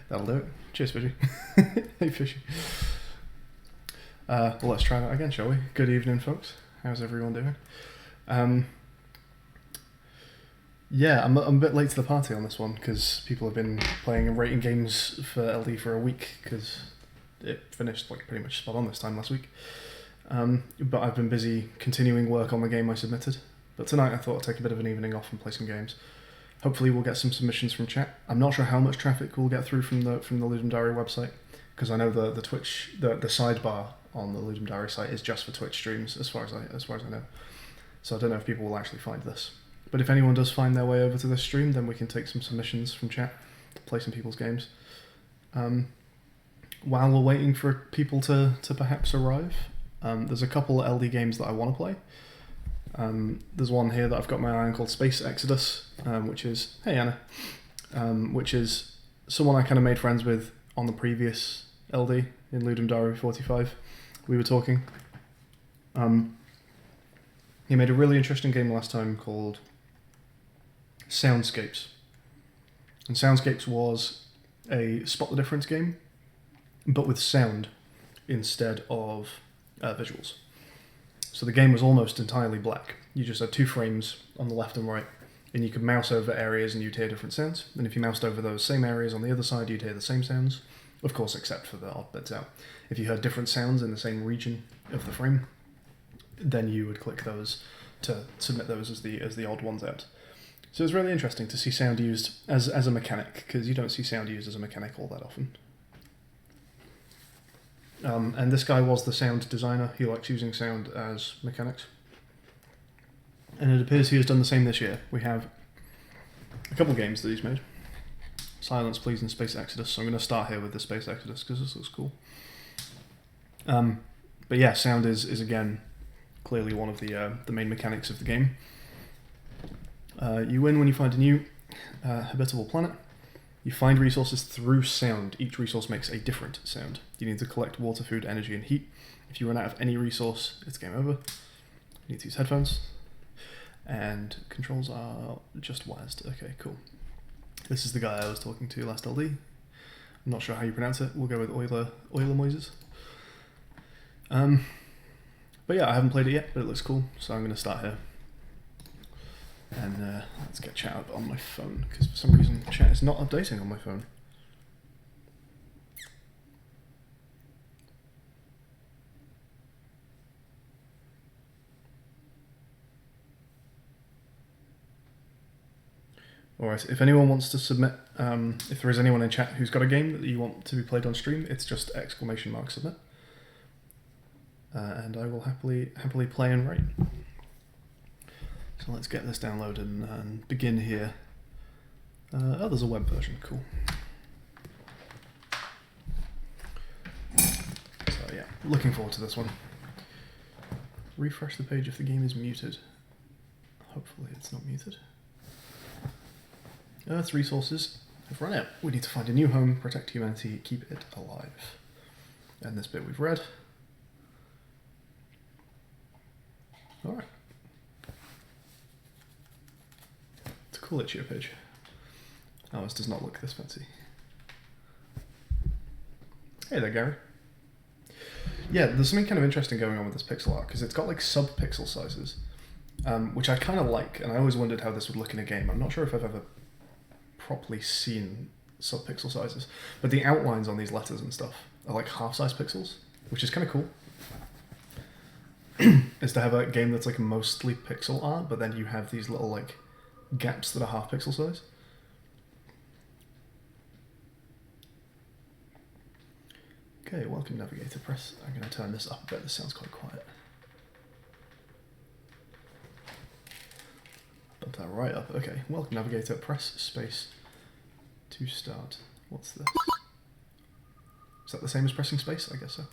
That'll do it. Cheers, Fishy. Hey, Fishy. Well, let's try that again, shall we? Good evening, folks. How's everyone doing? Yeah, I'm a bit late to the party on this one because people have been playing and rating games for LD for a week because it finished like pretty much spot on this time last week. But I've been busy continuing work on the game I submitted. But tonight I thought I'd take a bit of an evening off and play some games. Hopefully we'll get some submissions from chat. I'm not sure how much traffic we'll get through from the Ludum Diary website because I know the Twitch the sidebar on the Ludum Diary site is just for Twitch streams as far as I know. So I don't know if people will actually find this. But if anyone does find their way over to this stream, then we can take some submissions from chat, play some people's games. While we're waiting for people to perhaps arrive, there's a couple LD games that I want to play. There's one here that I've got my eye on called Space Exodus, which is, hey Anna, which is someone I kind of made friends with on the previous LD in Ludum Diary 45. We were talking. He made a really interesting game last time called Soundscapes. And Soundscapes was a spot the difference game, but with sound instead of visuals. So the game was almost entirely black. You just had two frames on the left and right, and you could mouse over areas and you'd hear different sounds. And if you moused over those same areas on the other side, you'd hear the same sounds, of course, except for the odd bits out. If you heard different sounds in the same region of the frame, then you would click those to submit those as the odd ones out. So it's really interesting to see sound used as a mechanic, because you don't see sound used as a mechanic all that often. And this guy was the sound designer. He likes using sound as mechanics. And it appears he has done the same this year. We have a couple of games that he's made. Silence, Please, and Space Exodus. So I'm going to start here with the Space Exodus because this looks cool. But yeah, sound is again clearly one of the main mechanics of the game. You win when you find a new habitable planet. You find resources through sound. Each resource makes a different sound. You need to collect water, food, energy, and heat. If you run out of any resource, it's game over. You need to use headphones. And controls are just WASD. Okay, cool. This is the guy I was talking to last LD. I'm not sure how you pronounce it. We'll go with Euler Moises. But yeah, I haven't played it yet, but it looks cool, so I'm going to start here. And let's get chat up on my phone, because for some reason chat is not updating on my phone. Alright, if anyone wants to submit, if there is anyone in chat who's got a game that you want to be played on stream, it's just ! Submit. And I will happily play and write. So let's get this downloaded and begin here. Oh, there's a web version, cool. So yeah, looking forward to this one. Refresh the page if the game is muted. Hopefully it's not muted. Earth's resources have run out. We need to find a new home, protect humanity, keep it alive. And this bit we've read. Alright. It's a cool itch.io page. Oh, this does not look this fancy. Hey there, Gary. Yeah, there's something kind of interesting going on with this pixel art, because it's got like sub-pixel sizes, which I kind of like, and I always wondered how this would look in a game. I'm not sure if I've ever properly seen sub-pixel sizes, but the outlines on these letters and stuff are like half-size pixels, which is kind of cool. Is to have a game that's like mostly pixel art, but then you have these little like gaps that are half pixel size. Okay, welcome navigator, press. I'm going to turn this up a bit, this sounds quite quiet. Bump that right up. Okay, welcome navigator, press space to start. What's this? Is that the same as pressing space? I guess so.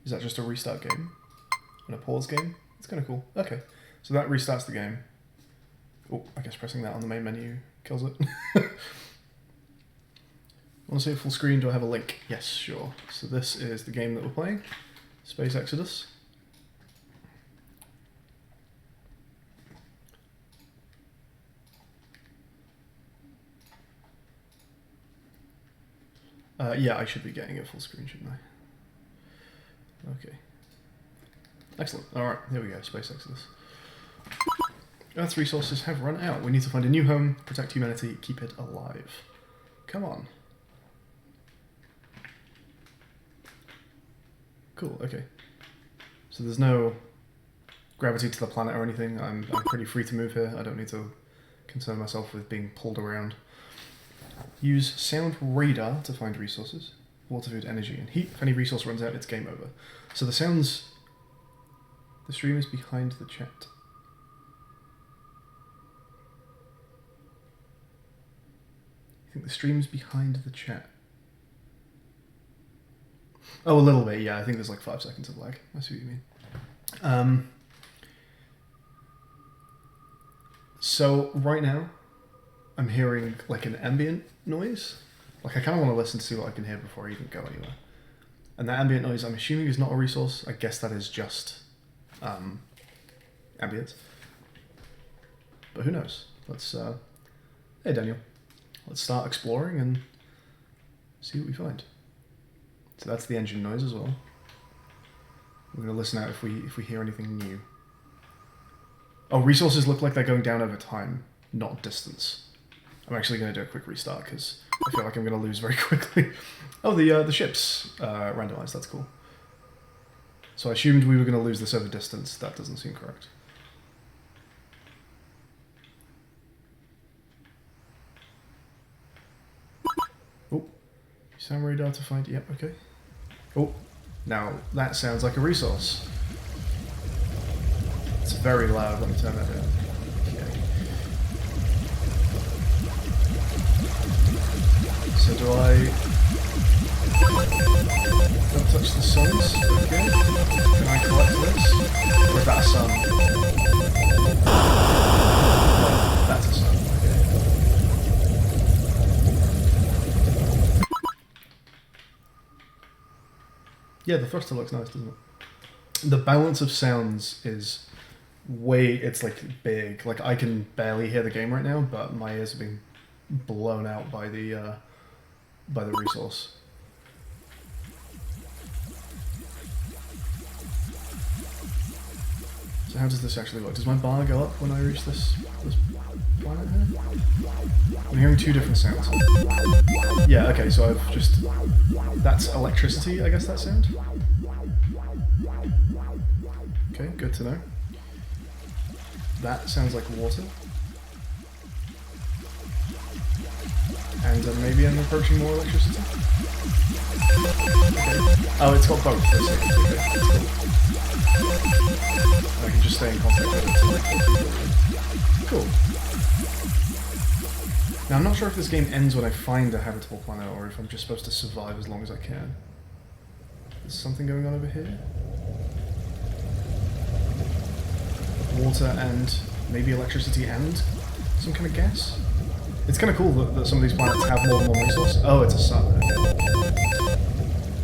Is that just a restart game? And a pause game? It's kind of cool. Okay, so that restarts the game. Oh, I guess pressing that on the main menu kills it. Want to see a full screen? Do I have a link? Yes, sure. So this is the game that we're playing, Space Exodus. Yeah, I should be getting it full screen, shouldn't I? Okay. Excellent. Alright, here we go, Space Exodus. Earth's resources have run out. We need to find a new home, protect humanity, keep it alive. Come on. Cool, okay. So there's no gravity to the planet or anything. I'm pretty free to move here. I don't need to concern myself with being pulled around. Use sound radar to find resources. Water, food, energy, and heat. If any resource runs out, it's game over. So the sounds... The stream is behind the chat. I think the stream's behind the chat. Oh, a little bit, yeah. I think there's like 5 seconds of lag. I see what you mean. So right now, I'm hearing like an ambient noise. Like I kind of want to listen to see what I can hear before I even go anywhere. And that ambient noise, I'm assuming, is not a resource. I guess that is just ambience. But who knows? Let's. Hey, Daniel. Let's start exploring and see what we find. So that's the engine noise as well. We're gonna listen out if we hear anything new. Oh, resources look like they're going down over time, not distance. I'm actually gonna do a quick restart because I feel like I'm gonna lose very quickly. Oh, the ship's randomized. That's cool. So I assumed we were gonna lose this over distance. That doesn't seem correct. Oh, sound radar to find. Yep. Okay. Oh, now that sounds like a resource. It's very loud. Let me turn that down. Okay. So do I... Don't touch the suns. Okay. Can I collect this? Or is that a sun? No, that's a sun. Okay. Yeah, the thruster looks nice, doesn't it? The balance of sounds is it's like big. Like I can barely hear the game right now, but my ears are being blown out by the resource. So how does this actually work? Does my bar go up when I reach this planet here? I'm hearing 2 different sounds. Yeah, okay, so I've just... That's electricity, I guess, that sound? Okay, good to know. That sounds like water. And maybe I'm approaching more electricity? Okay. Oh, it's got both. Okay, that's cool. I can just stay in contact with it. Cool. Now, I'm not sure if this game ends when I find a habitable planet or if I'm just supposed to survive as long as I can. There's something going on over here? Water and maybe electricity and some kind of gas? It's kind of cool that some of these planets have more than one resource. Oh, it's a sun. Okay.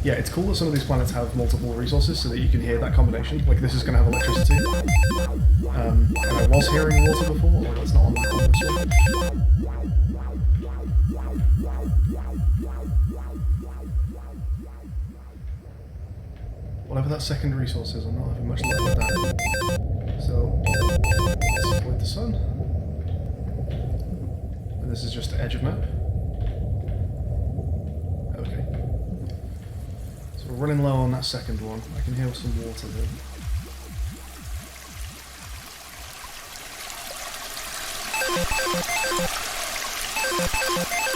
Yeah, it's cool that some of these planets have multiple resources so that you can hear that combination. Like this is going to have electricity. And I was hearing water before, or that's not on this one. Whatever that second resource is, I'm not having much luck with that. So, let's avoid the sun. And this is just the edge of map. Okay. So we're running low on that second one. I can hear some water there.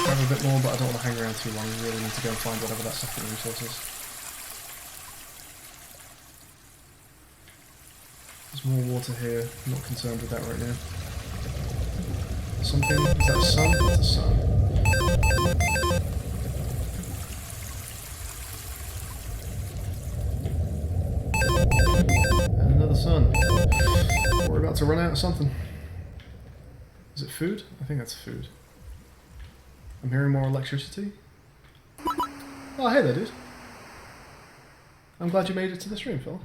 Grab a bit more, but I don't want to hang around too long. We really need to go and find whatever that second resource is. There's more water here. I'm not concerned with that right now. Something? Is that a sun? That's a sun. And another sun. We're about to run out of something. Is it food? I think that's food. I'm hearing more electricity. Oh, hey there, dude. I'm glad you made it to the stream, Phil.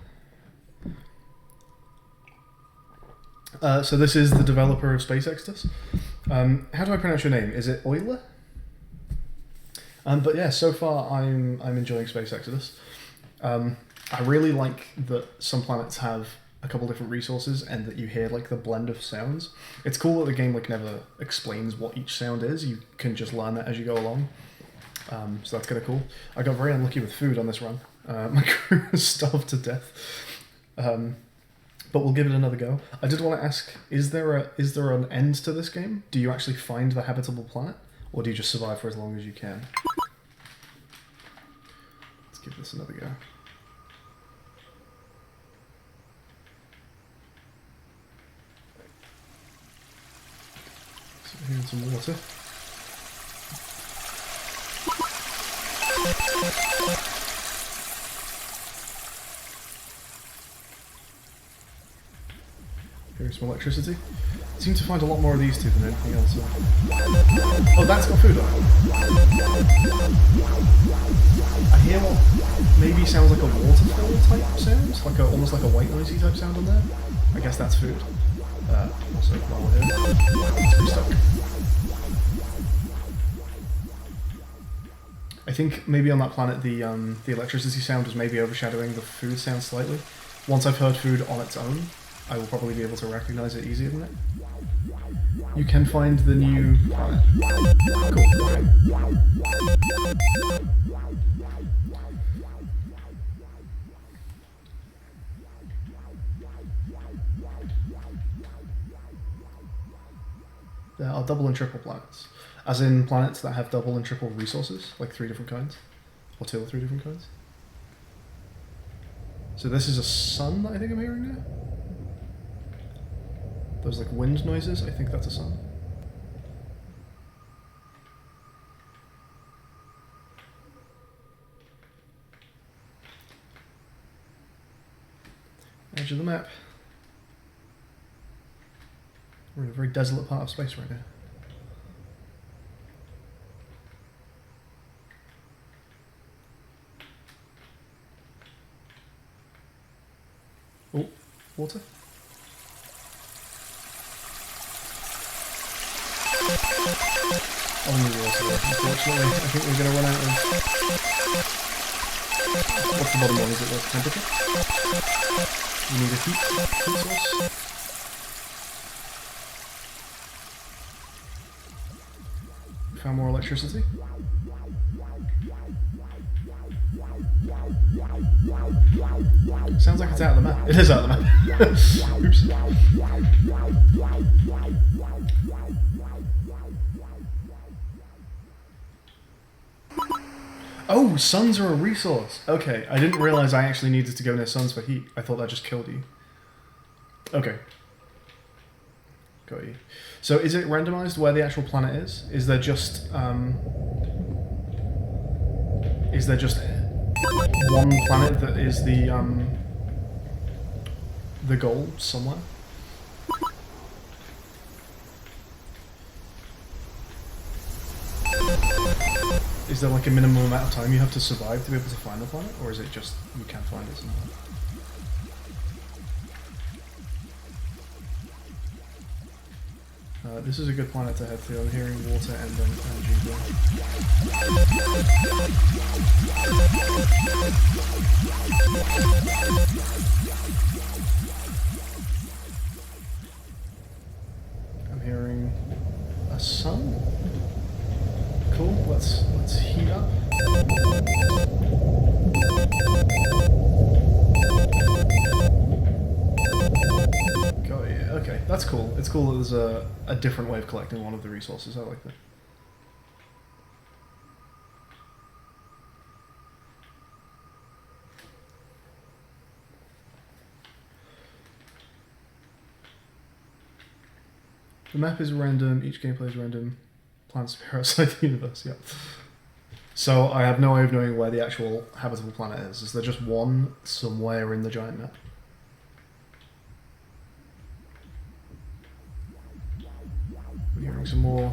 So this is the developer of Space Exodus. How do I pronounce your name? Is it Euler? But yeah, so far I'm enjoying Space Exodus. I really like that some planets have a couple different resources and that you hear like the blend of sounds. It's cool that the game like never explains what each sound is. You can just learn that as you go along. So that's kind of cool. I got very unlucky with food on this run. My crew was starved to death. But we'll give it another go. I did want to ask: is there an end to this game? Do you actually find the habitable planet, or do you just survive for as long as you can? Let's give this another go. So here's some water. Here's some electricity. Seem to find a lot more of these two than anything else. Oh, that's got food on it. I hear what maybe sounds like a waterfall type sound, like almost like a white noisy type sound on there. I guess that's food. Also, while we're here, it's stuck. I think maybe on that planet the electricity sound was maybe overshadowing the food sound slightly. Once I've heard food on its own, I will probably be able to recognize it easier than it. You can find the new planet. Cool. Okay. There are double and triple planets. As in planets that have double and triple resources, like 3 different kinds. Or 2 or 3 different kinds. So this is a sun that I think I'm hearing now. Those like wind noises, I think that's a sun. Edge of the map. We're in a very desolate part of space right now. Oh, water. Only water, unfortunately. I think we're going to run out of... What's the bottom one? Is it the temperature? You need a heat source. Found more electricity. Sounds like it's out of the map. It is out of the map. Oops. Oh, suns are a resource. Okay, I didn't realize I actually needed to go near suns for heat. I thought that just killed you. Okay. Got you. So is it randomized where the actual planet is? Is there just one planet that is the goal somewhere? Is there like a minimum amount of time you have to survive to be able to find the planet, or is it just you can find it somewhere? This is a good planet to head to. I'm hearing water and then energy there. I'm hearing a sun. Cool. Let's heat up. Okay, that's cool. It's cool that there's a different way of collecting one of the resources. I like that. The map is random, each gameplay is random. Planets appear outside the universe, yeah. So I have no way of knowing where the actual habitable planet is. Is there just one somewhere in the giant map? We're hearing some more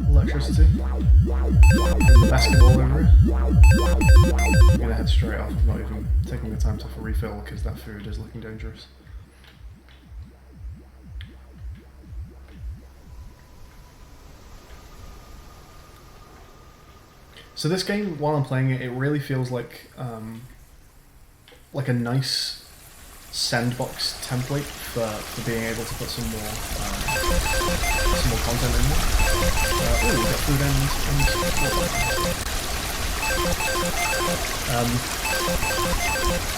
electricity. The basketball over here. I'm gonna head straight off. I'm not even taking the time to refill because that food is looking dangerous. So this game, while I'm playing it, it really feels like a nice sandbox template for being able to put some more content in there. Oh, we got food and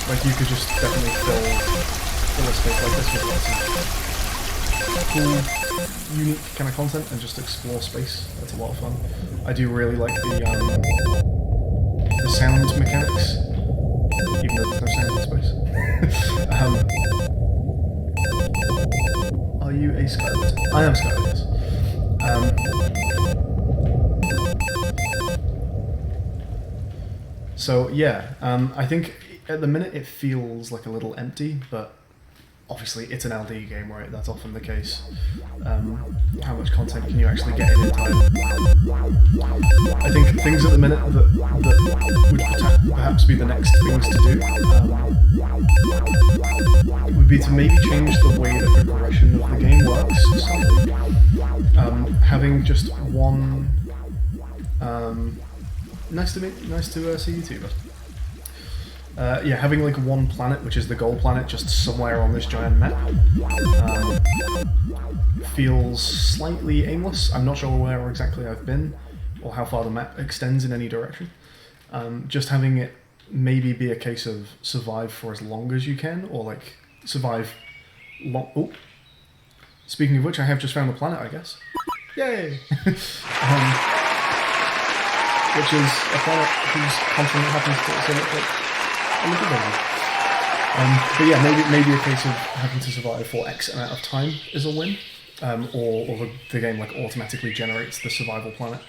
like you could just definitely fill a space like this with lots of cool, unique kind of content and just explore space. That's a lot of fun. I do really like the sound mechanics, even though there's no sound in space. Are you a Skylit? I am Skylit, yes. So yeah, I think at the minute it feels like a little empty, but obviously it's an LD game, right? That's often the case. How much content can you actually get in time? I think things at the minute that would perhaps be the next things to do would be to maybe change the way the progression of the game works slightly. Having just one... nice to see you too, bud. Yeah, having like one planet, which is the goal planet, just somewhere on this giant map, feels slightly aimless. I'm not sure where exactly I've been, or how far the map extends in any direction. Just having it maybe be a case of survive for as long as you can, or like survive long... Oh! Speaking of which, I have just found the planet, I guess. Yay! Which is a planet whose continent happens to look like a little baby. But yeah, maybe a case of having to survive for X amount of time is a win, or the game like automatically generates the survival planet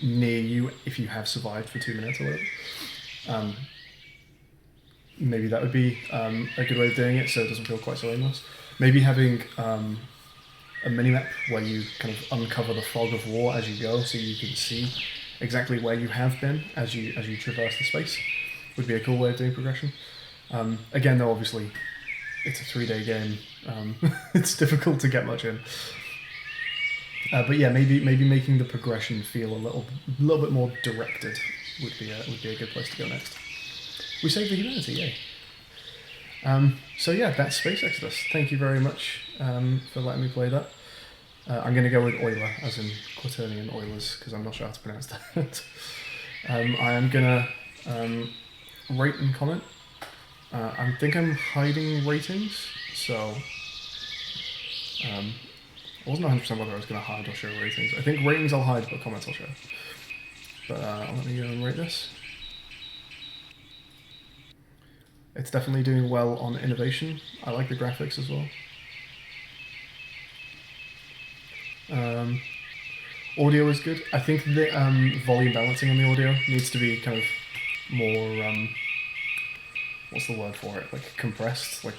near you if you have survived for 2 minutes or whatever. Maybe that would be a good way of doing it, so it doesn't feel quite so aimless. Maybe having a minimap where you kind of uncover the fog of war as you go, so you can see exactly where you have been as you traverse the space, would be a cool way of doing progression. Again, though, obviously, it's a 3-day game. It's difficult to get much in. But yeah, maybe making the progression feel a little bit more directed would be a good place to go next. We saved the humanity, yay! So yeah, that's Space Exodus. Thank you very much for letting me play that. I'm going to go with Euler, as in Quaternion Oilers, because I'm not sure how to pronounce that. I am going to rate and comment. I think I'm hiding ratings, so I wasn't 100% whether I was going to hide or show ratings. I think ratings I'll hide, but comments I'll show. But let me go and rate this. It's definitely doing well on innovation. I like the graphics as well. Audio is good. I think the volume balancing on the audio needs to be kind of more, what's the word for it? Like compressed. Like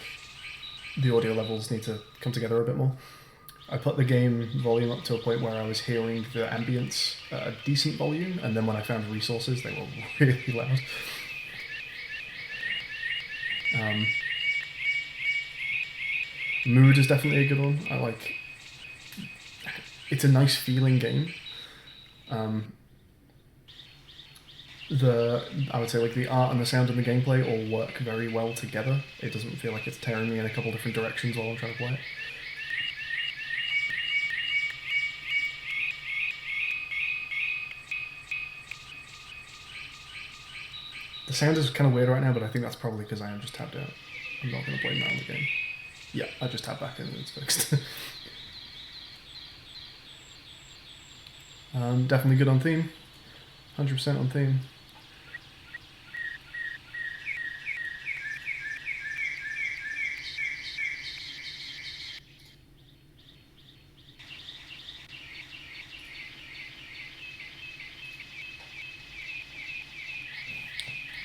the audio levels need to come together a bit more. I put the game volume up to a point where I was hearing the ambience at a decent volume, and then when I found resources, they were really loud. Mood is definitely a good one. I like... It's a nice feeling game. I would say like the art and the sound and the gameplay all work very well together. It doesn't feel like it's tearing me in a couple different directions while I'm trying to play it. The sound is kind of weird right now, but I think that's probably because I am just tapped out. I'm not going to blame that on the game. Yeah, I just tapped back in and it's fixed. Definitely good on theme. 100% on theme.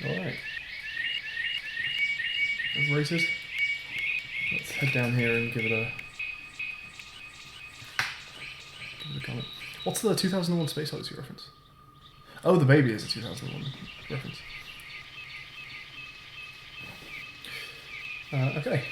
Alright. That's rated. Let's head down here and give it a comment. What's the 2001 Space Odyssey reference? Oh, the baby is a 2001 reference. Okay.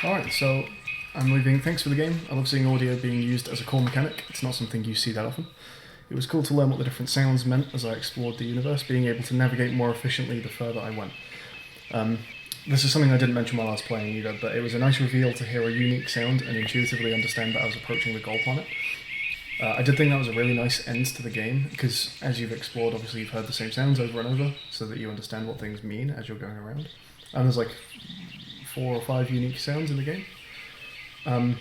Alright, so I'm leaving. Thanks for the game. I love seeing audio being used as a core mechanic. It's not something you see that often. It was cool to learn what the different sounds meant as I explored the universe, being able to navigate more efficiently the further I went. This is something I didn't mention while I was playing either, but it was a nice reveal to hear a unique sound and intuitively understand that I was approaching the goal planet. I did think that was a really nice end to the game, because as you've explored, obviously you've heard the same sounds over and over, so that you understand what things mean as you're going around. And there's like 4 or 5 unique sounds in the game. And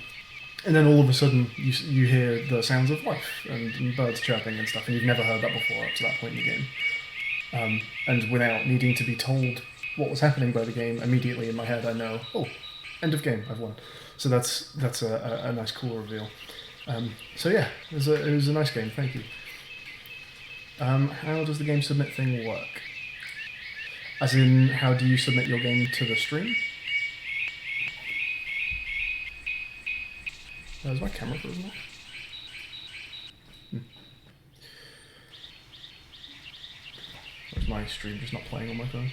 then all of a sudden you hear the sounds of life and birds chirping and stuff, and you've never heard that before up to that point in the game. And without needing to be told what was happening by the game, immediately in my head I know, oh, end of game, I've won. So that's a nice cool reveal. So yeah, it was a nice game, thank you. How does the game submit thing work? As in, how do you submit your game to the stream? Is my camera frozen off? Or is my stream just not playing on my phone?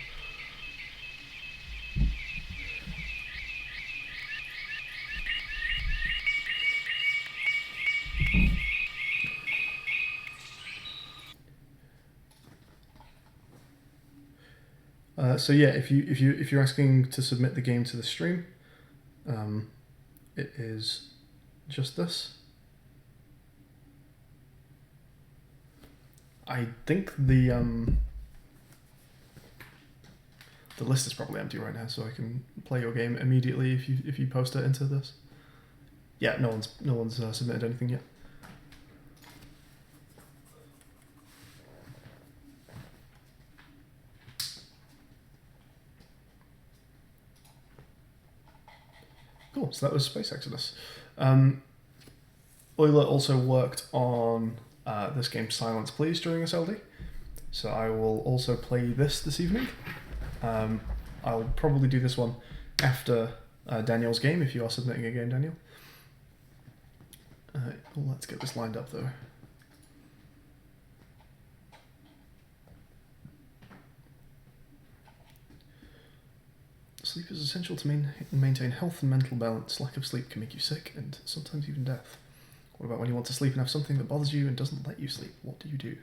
So yeah, if you're asking to submit the game to the stream, it is just this. I think the list is probably empty right now, so I can play your game immediately if you post it into this. Yeah, no one's submitted anything yet. Cool, so that was Space Exodus. Euler also worked on this game Silence Please during this LD, so I will also play this evening. I'll probably do this one after Daniel's game, if you are submitting a game, Daniel. Let's get this lined up though. Sleep is essential to maintain health and mental balance. Lack of sleep can make you sick and sometimes even death. What about when you want to sleep and have something that bothers you and doesn't let you sleep? What do you do?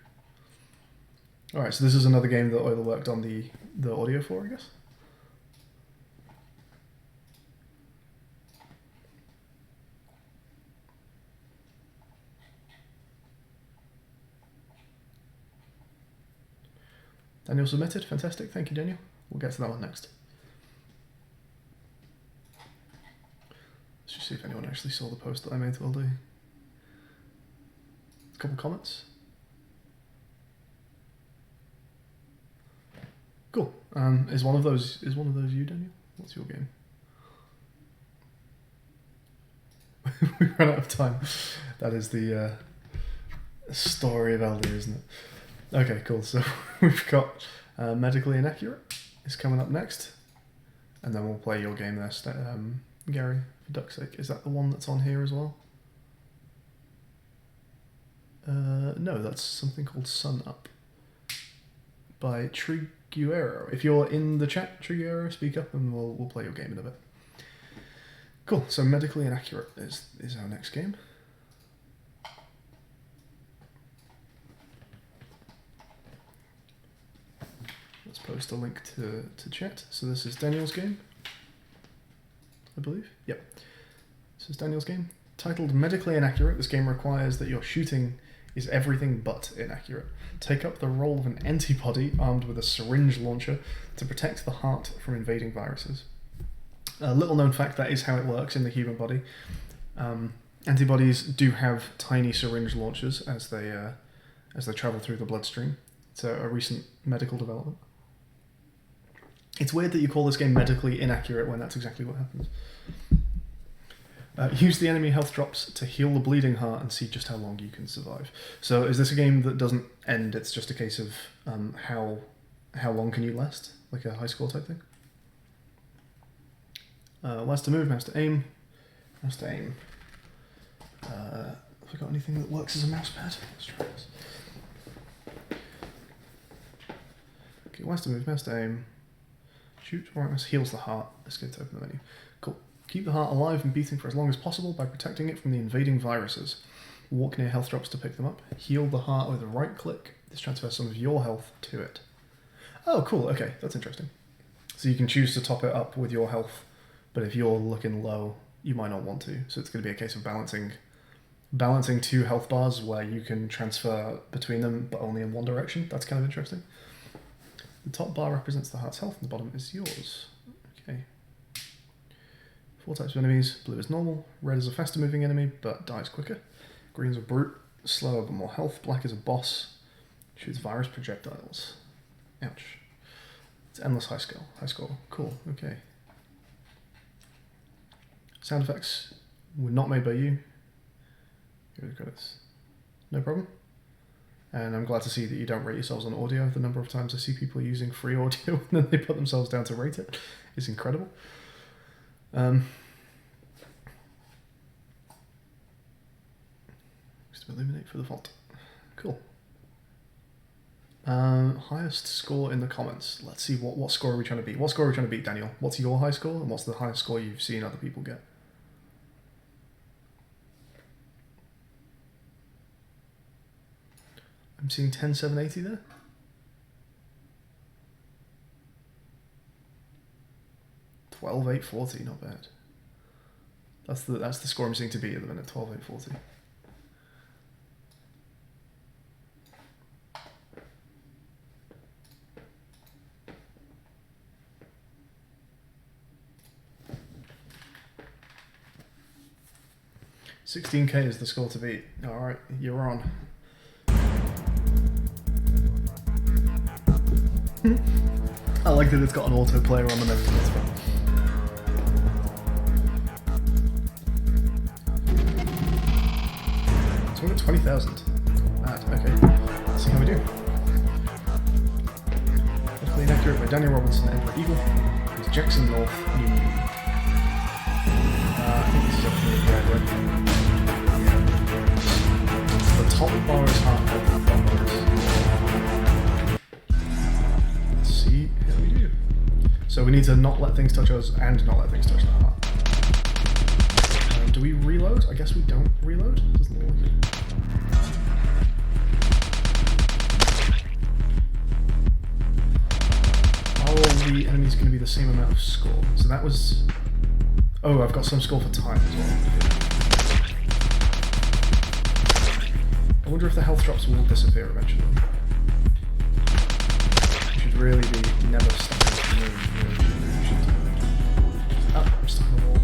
Alright, so this is another game that Euler worked on the audio for, I guess? Daniel submitted, fantastic, thank you Daniel. We'll get to that one next. Let's just see if anyone actually saw the post that I made to LD. A couple comments. Cool. Is one of those you, Daniel? What's your game? We ran out of time. That is the story of LD, isn't it? Okay, cool. So we've got Medically Inaccurate is coming up next, and then we'll play your game there, Gary, for duck's sake. Is that the one that's on here as well? No, that's something called Sun Up by Triguero. If you're in the chat, Triguero, speak up and we'll play your game in a bit. Cool, so Medically Inaccurate is our next game. Let's post a link to chat. So this is Daniel's game, I believe. Yep. This is Daniel's game. Titled Medically Inaccurate, this game requires that your shooting is everything but inaccurate. Take up the role of an antibody armed with a syringe launcher to protect the heart from invading viruses. A little known fact, that is how it works in the human body. Antibodies do have tiny syringe launchers as they travel through the bloodstream. It's a recent medical development. It's weird that you call this game medically inaccurate when that's exactly what happens. Use the enemy health drops to heal the bleeding heart and see just how long you can survive. So is this a game that doesn't end, it's just a case of how long can you last? Like a high score type thing? Mouse to move, mouse to aim. Mouse to aim. Have I got anything that works as a mouse pad? Let's try this. Okay, mouse to move, mouse to aim. Shoot, right mouse heals the heart. Let's go to open the menu. Cool. Keep the heart alive and beating for as long as possible by protecting it from the invading viruses. Walk near health drops to pick them up. Heal the heart with a right click. This transfers some of your health to it. Oh, cool. Okay, that's interesting. So you can choose to top it up with your health, but if you're looking low, you might not want to. So it's going to be a case of balancing two health bars where you can transfer between them, but only in one direction. That's kind of interesting. The top bar represents the heart's health, and the bottom is yours. Okay. 4 types of enemies. Blue is normal. Red is a faster moving enemy, but dies quicker. Green is a brute, slower but more health. Black is a boss. Shoots virus projectiles. Ouch. It's endless high score. High score. Cool. Okay. Sound effects were not made by you. Here are the credits. No problem. And I'm glad to see that you don't rate yourselves on audio. The number of times I see people using free audio and then they put themselves down to rate it is incredible. Just illuminate for the font. Cool. Highest score in the comments. Let's see, what score are we trying to beat? What score are we trying to beat, Daniel? What's your high score and what's the highest score you've seen other people get? I'm seeing 10,780 there. $12,840, not bad. That's the score I'm seeing to beat at the minute, 12,840. $16K is the score to beat. All right, you're on. I like that it's got an autoplayer on the next one. That's fun. So we're at 20,000. Okay. Let's see how we do. Definitely inaccurate by Daniel Robinson, Emperor Eagle. It's Jackson North, New. I think this is option red, right? The top bar is half health, the bottom bar is. So we need to not let things touch us and not let things touch the heart. Do we reload? I guess we don't reload. Doesn't look like it. Are all the enemies going to be the same amount of score? So that was... Oh, I've got some score for time as well. I wonder if the health drops will disappear eventually. We should really be never stopping to move. I'm stuck on the wall.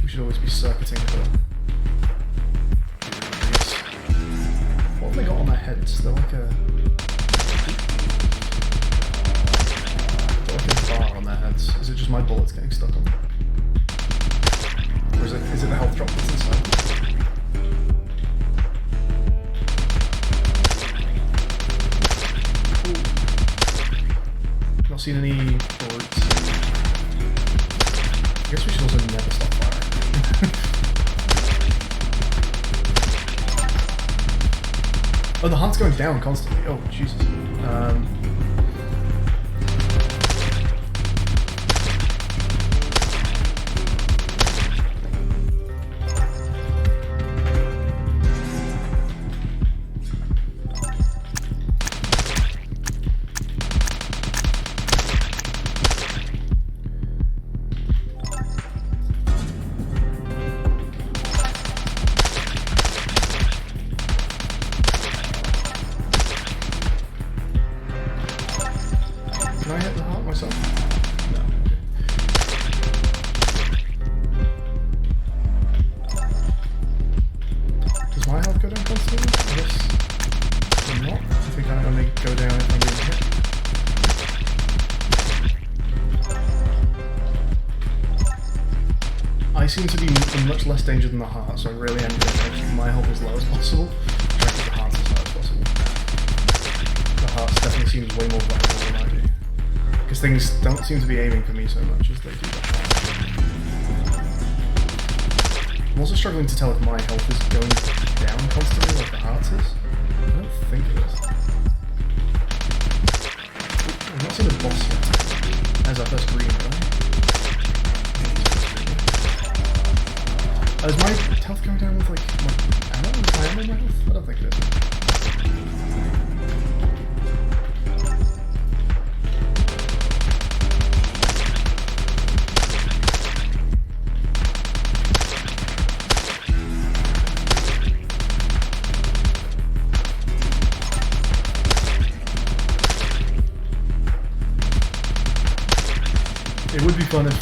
We should always be circuiting the... What have they got on their heads? They're like a... They're like a bar on their heads. Is it just my bullets getting stuck on them? Or is it the health drop that's inside? Not seen any bullets. I guess we should also never stop firing. Oh, the heart's going down constantly. Oh, Jesus. Can I hit the heart myself? No. Does my health go down constantly? Yes. Or not? I think I only go down if I'm getting hit. I seem to be in much less danger than the heart, so I really am going to keep my health as low as possible. Try to keep the heart as high as possible. The heart definitely seems way more vulnerable than I do. Because things don't seem to be aiming for me so much as they do that. I'm also struggling to tell if my health is going down constantly like the heart's is. I don't think it is. I've not seen a boss yet. As our first green guy. Is my health going down with like my ammo? Is my ammo in my health? I don't think it is. It would be fun if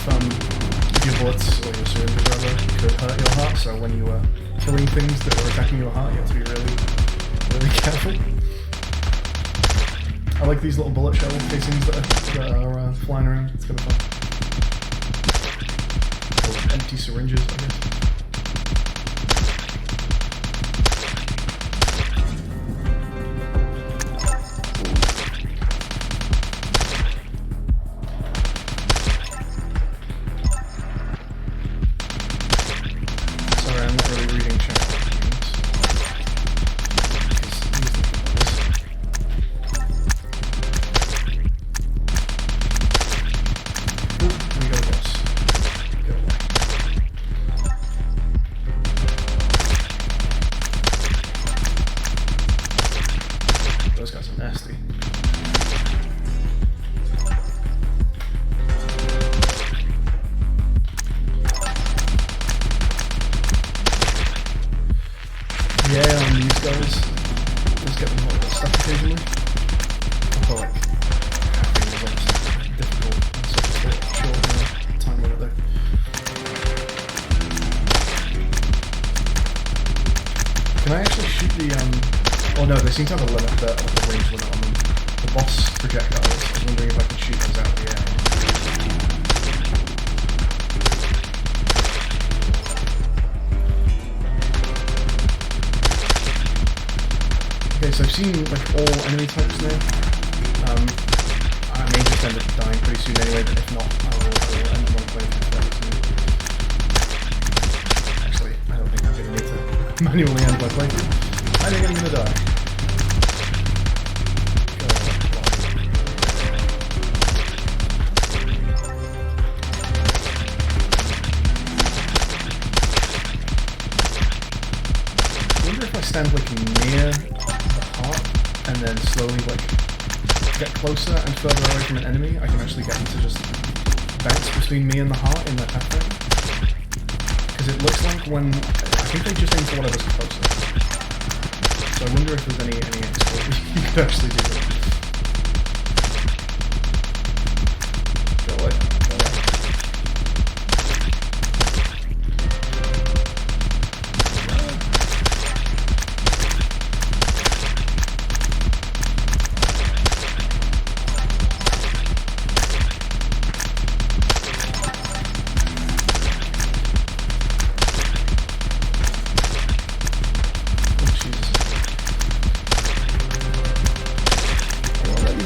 your bullets, or your syringes rather, could hurt your heart, so when you were killing things that were attacking your heart, you have to be really, really careful. I like these little bullet shell casings that are flying around, it's kind of fun. Or empty syringes, I guess. Those guys are nasty. Yeah, these guys, just get them a little stuck occasionally. I feel like hacking is obviously difficult in such a short time limit though. Can I actually shoot the oh no, they seem to have a limit, like a range limit on them. The boss projectiles, I was wondering if I could shoot those out of the air. Okay, so I've seen like all enemy types now. I may just end up dying pretty soon anyway, but if not, I will end one playthrough fairly soon. Actually, I don't think I'm going to need to manually end my playthrough. I think I'm going to die. I wonder if I stand like near the heart and then slowly like get closer and further away from an enemy, I can actually get them to just bounce between me and the heart in their pathway. Because it looks like when I think they just aim for whatever's closer. So I wonder if there's any exploit you could actually do that. Go away, go away.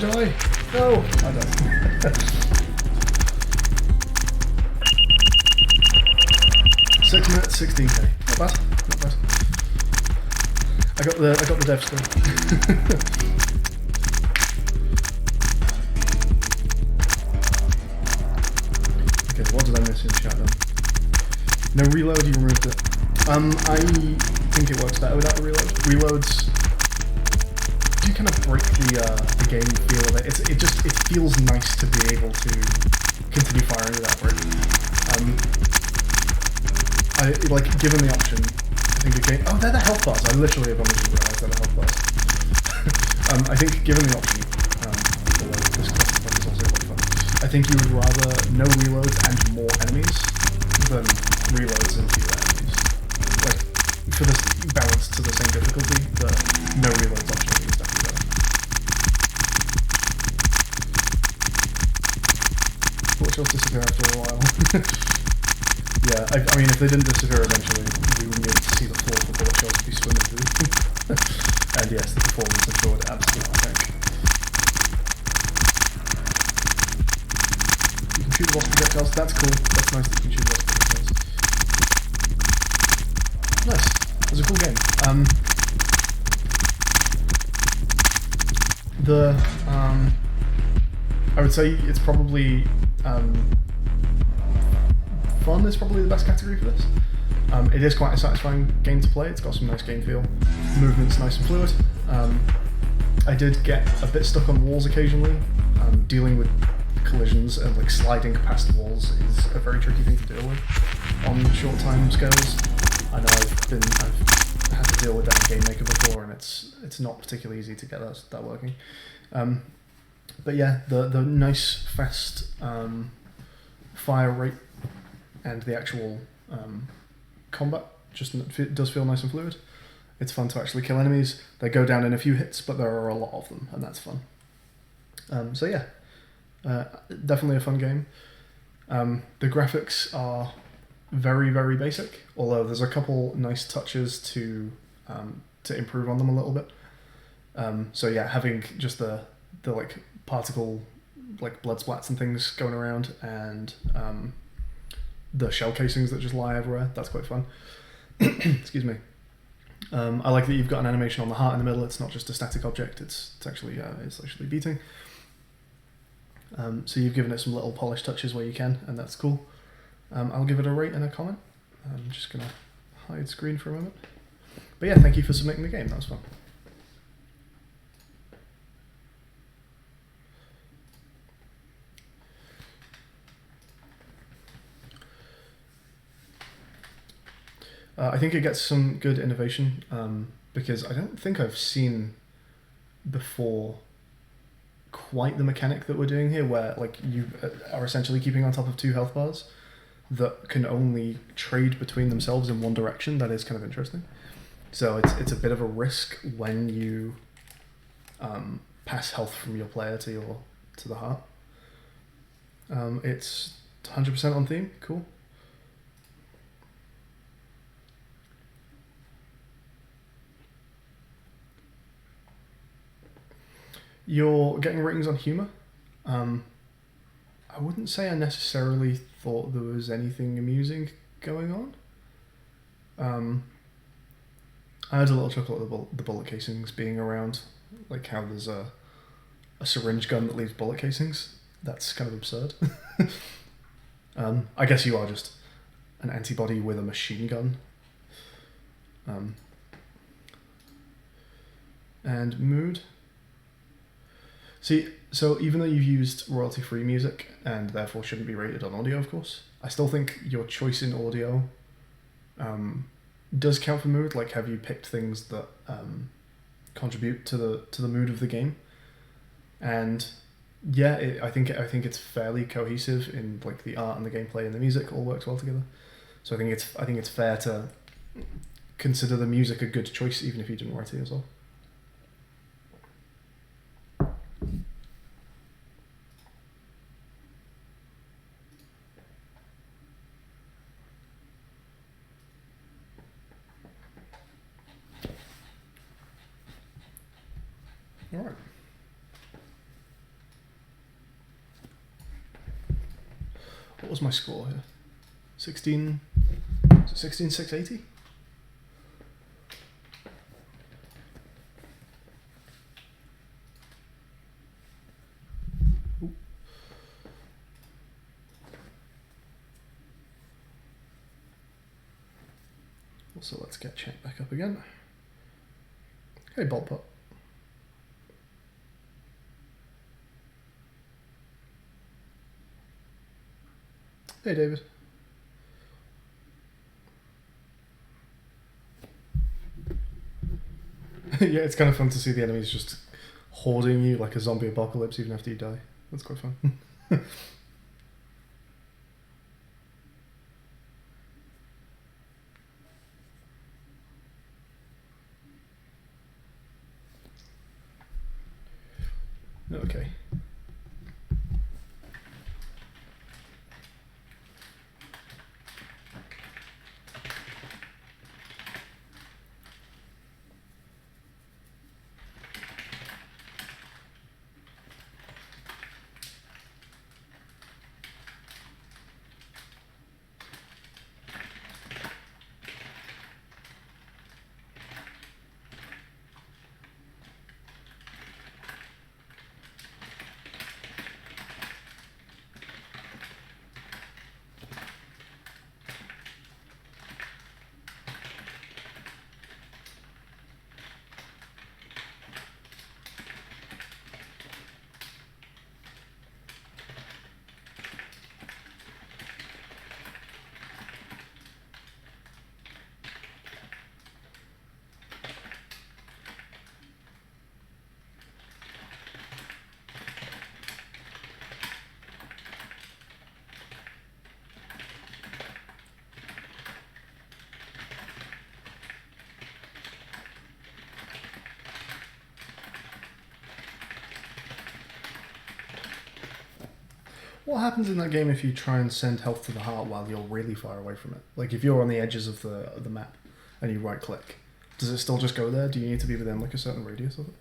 Die! No! I died. 6 minutes, 16k. Not bad. Not bad. I got the dev score. Okay, what did I miss in chat then? No reload, you removed it. I think it works better without the reload. Reloads do kind of break the game feel of it. It feels nice to be able to continue firing without break. Given the option, I think a game. Oh, they're the health bars. I literally have only just realised they're the health bars. I think given the option, this class stuff is also quite fun. I think you would rather no reloads and more enemies than reloads and fewer enemies. Like for this balance to the same difficulty, the no reloads option is definitely better. Bullet shells disappear after a while. Yeah, I mean, if they didn't disappear eventually, we wouldn't be able to see the floor for bullet shells to be swimming through. And yes, the performance I'm sure would absolutely tank. You can shoot the boss projectiles, that's cool. That's nice that you can shoot the boss projectiles. Nice. It was a cool game. I would say it's probably Fun is probably the best category for this. It is quite a satisfying game to play. It's got some nice game feel. Movement's nice and fluid. I did get a bit stuck on walls occasionally. Dealing with collisions and like sliding past walls is a very tricky thing to deal with on short time scales. I know I've had to deal with that in Game Maker before, and it's not particularly easy to get that working. But yeah, the nice fast fire rate and the actual combat just does feel nice and fluid. It's fun to actually kill enemies. They go down in a few hits, but there are a lot of them, and that's fun. So yeah, definitely a fun game. The graphics are very, very basic, although there's a couple nice touches to improve on them a little bit. So yeah, having just the like particle like blood splats and things going around, and the shell casings that just lie everywhere, that's quite fun. Excuse me. I like that you've got an animation on the heart in the middle. It's not just a static object. It's actually beating. So you've given it some little polish touches where you can, and that's cool. I'll give it a rate and a comment. I'm just gonna hide screen for a moment. But yeah, thank you for submitting the game. That was fun. I think it gets some good innovation because I don't think I've seen before quite the mechanic that we're doing here, where like you are essentially keeping on top of 2 health bars that can only trade between themselves in one direction. That is kind of interesting. So it's a bit of a risk when you pass health from your player to the heart. It's 100% on theme. Cool. You're getting ratings on humour. I wouldn't say I necessarily thought there was anything amusing going on. I had a little chuckle at the bullet casings being around, like how there's a syringe gun that leaves bullet casings. That's kind of absurd. I guess you are just an antibody with a machine gun. And mood. See, so even though you've used royalty-free music and therefore shouldn't be rated on audio, of course, I still think your choice in audio does count for mood. Like, have you picked things that contribute to the mood of the game? And yeah, I think it's fairly cohesive in like the art and the gameplay and the music all works well together. So I think it's fair to consider the music a good choice, even if you didn't write it yourself. All right. What was my score here? 16. Is it 16,680? Ooh. Also, let's get chat back up again. Hey, Boltpot. Hey, David. Yeah, it's kind of fun to see the enemies just hoarding you like a zombie apocalypse even after you die. That's quite fun. Okay. What happens in that game if you try and send health to the heart while you're really far away from it? Like if you're on the edges of the map and you right click, does it still just go there? Do you need to be within like a certain radius of it?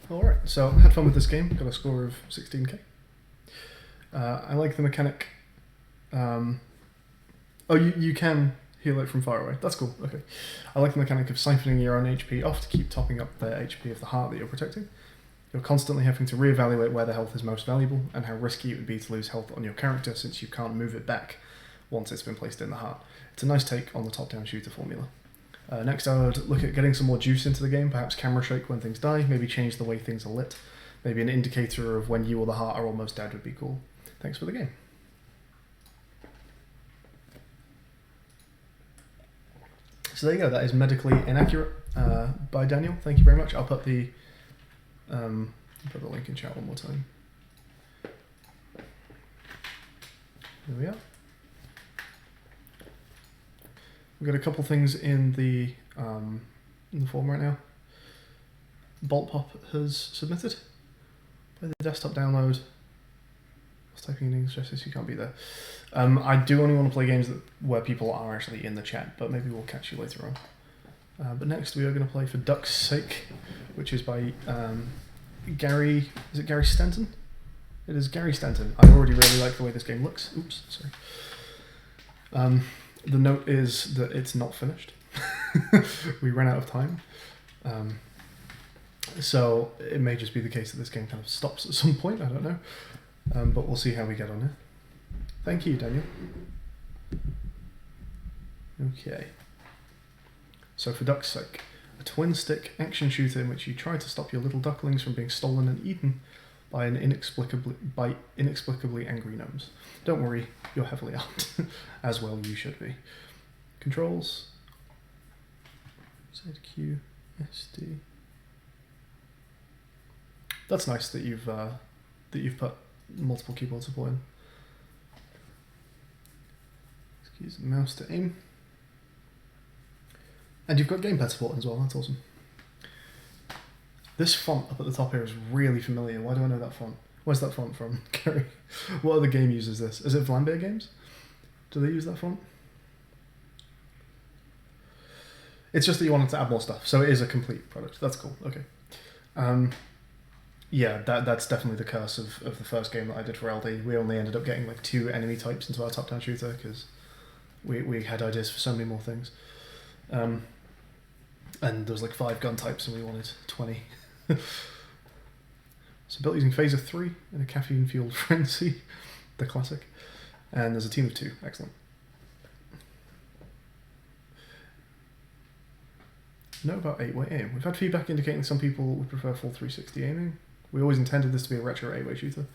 Alright, so I had fun with this game, got a score of 16k. I like the mechanic. Oh, you can heal it from far away. That's cool, okay. I like the mechanic of siphoning your own HP off to keep topping up the HP of the heart that you're protecting. You're constantly having to reevaluate where the health is most valuable and how risky it would be to lose health on your character since you can't move it back once it's been placed in the heart. It's a nice take on the top-down shooter formula. Next I would look at getting some more juice into the game, perhaps camera shake when things die, maybe change the way things are lit, maybe an indicator of when you or the heart are almost dead would be cool. Thanks for the game. So there you go, that is Medically Inaccurate by Daniel. Thank you very much. I'll put the link in chat one more time. There we are. We've got a couple things in the form right now. Bolt Pop has submitted. Play the desktop download. I was typing in English, so you can't be there. I do only want to play games where people are actually in the chat, but maybe we'll catch you later on. But next we are going to play For Duck's Sake, which is by Gary. Is it Gary Stanton? It is Gary Stanton. I already really like the way this game looks. Oops, sorry. The note is that it's not finished. We ran out of time. So it may just be the case that this game kind of stops at some point, I don't know. But we'll see how we get on it. Thank you, Daniel. Okay. So For Duck's Sake, a twin-stick action shooter in which you try to stop your little ducklings from being stolen and eaten by inexplicably angry gnomes. Don't worry, you're heavily armed, as well you should be. Controls, ZQ, SD. That's nice that you've put multiple keyboard support in. Use the mouse to aim. And you've got gamepad support as well, that's awesome. This font up at the top here is really familiar. Why do I know that font? Where's that font from, Gary? What other game uses this? Is it Vlambeer Games? Do they use that font? It's just that you wanted to add more stuff, so it is a complete product. That's cool, okay. Yeah, that's definitely the curse of the first game that I did for LD. We only ended up getting like 2 enemy types into our top-down shooter because we had ideas for so many more things. And there was like 5 gun types and we wanted 20. So built using Phaser 3 in a caffeine-fueled frenzy, the classic. And there's a team of 2, excellent. Note about 8-way aim. We've had feedback indicating some people would prefer full 360 aiming. We always intended this to be a retro 8-way shooter.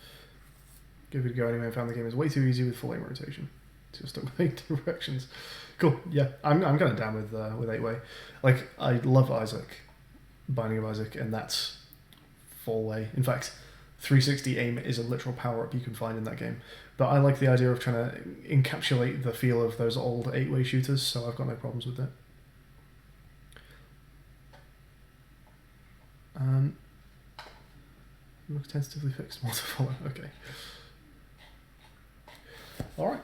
Give it a go anyway and found the game is way too easy with full aim rotation. So you're stuck with 8 directions. Cool, yeah, I'm kind of down with 8-way. Like, I love Isaac, Binding of Isaac, and that's full way. In fact, 360 aim is a literal power-up you can find in that game. But I like the idea of trying to encapsulate the feel of those old 8-way shooters, so I've got no problems with that. Looks tentatively fixed, more to follow, okay. Alright.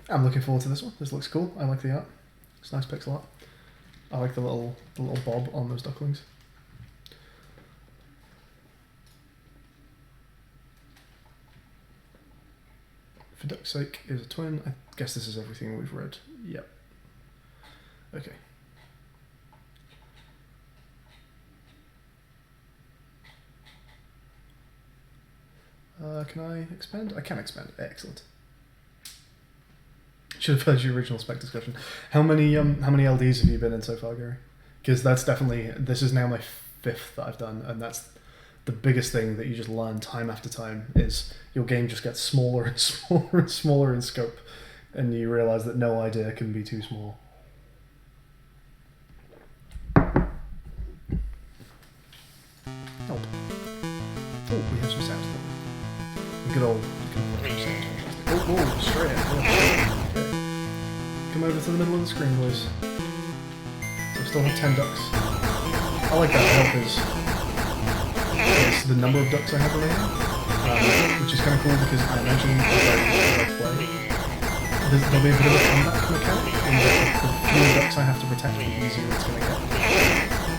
I'm looking forward to this one. This looks cool. I like the art. It's nice pixel art. I like the little bob on those ducklings. For duck's sake is a twin. I guess this is everything we've read. Yep. Okay. Can I expand? I can expand. Excellent. Should have heard your original spec discussion. How many LDs have you been in so far, Gary? Because that's definitely, this is now my 5th that I've done, and that's the biggest thing that you just learn time after time is your game just gets smaller and smaller and smaller in scope, and you realise that no idea can be too small. Oh, we have some sounds. Good old sound. Oh, straight in. Okay. Come over to the middle of the screen, boys. So I still have 10 ducks. I like that help is the number of ducks I have remaining, which is kind of cool because I imagine as I play, there'll be a bit of a comeback mechanic in that the fewer ducks I have to protect, the easier it's going to get.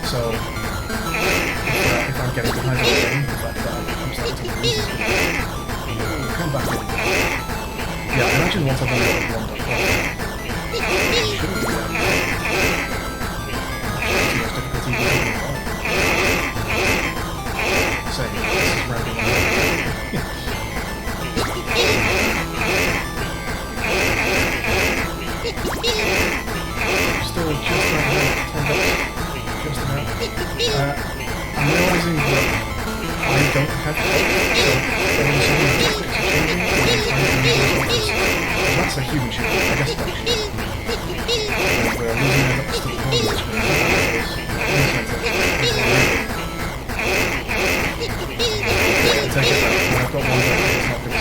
So if I'm getting behind the game, the fact that I'm starting to lose come back in. Yeah, I imagine once I've only got one duck left, shouldn't be that too much difficulty with saying this is rounding up. Still just about 10 ducks. Just about. I'm realising that I don't have to, so all of a sudden the tactics are changing when I'm trying to use those ducks. That's a human shield, I guess duck shield. And we're losing our ducks to the corner of the screen. I take it back, when I've got one duck, it's not good to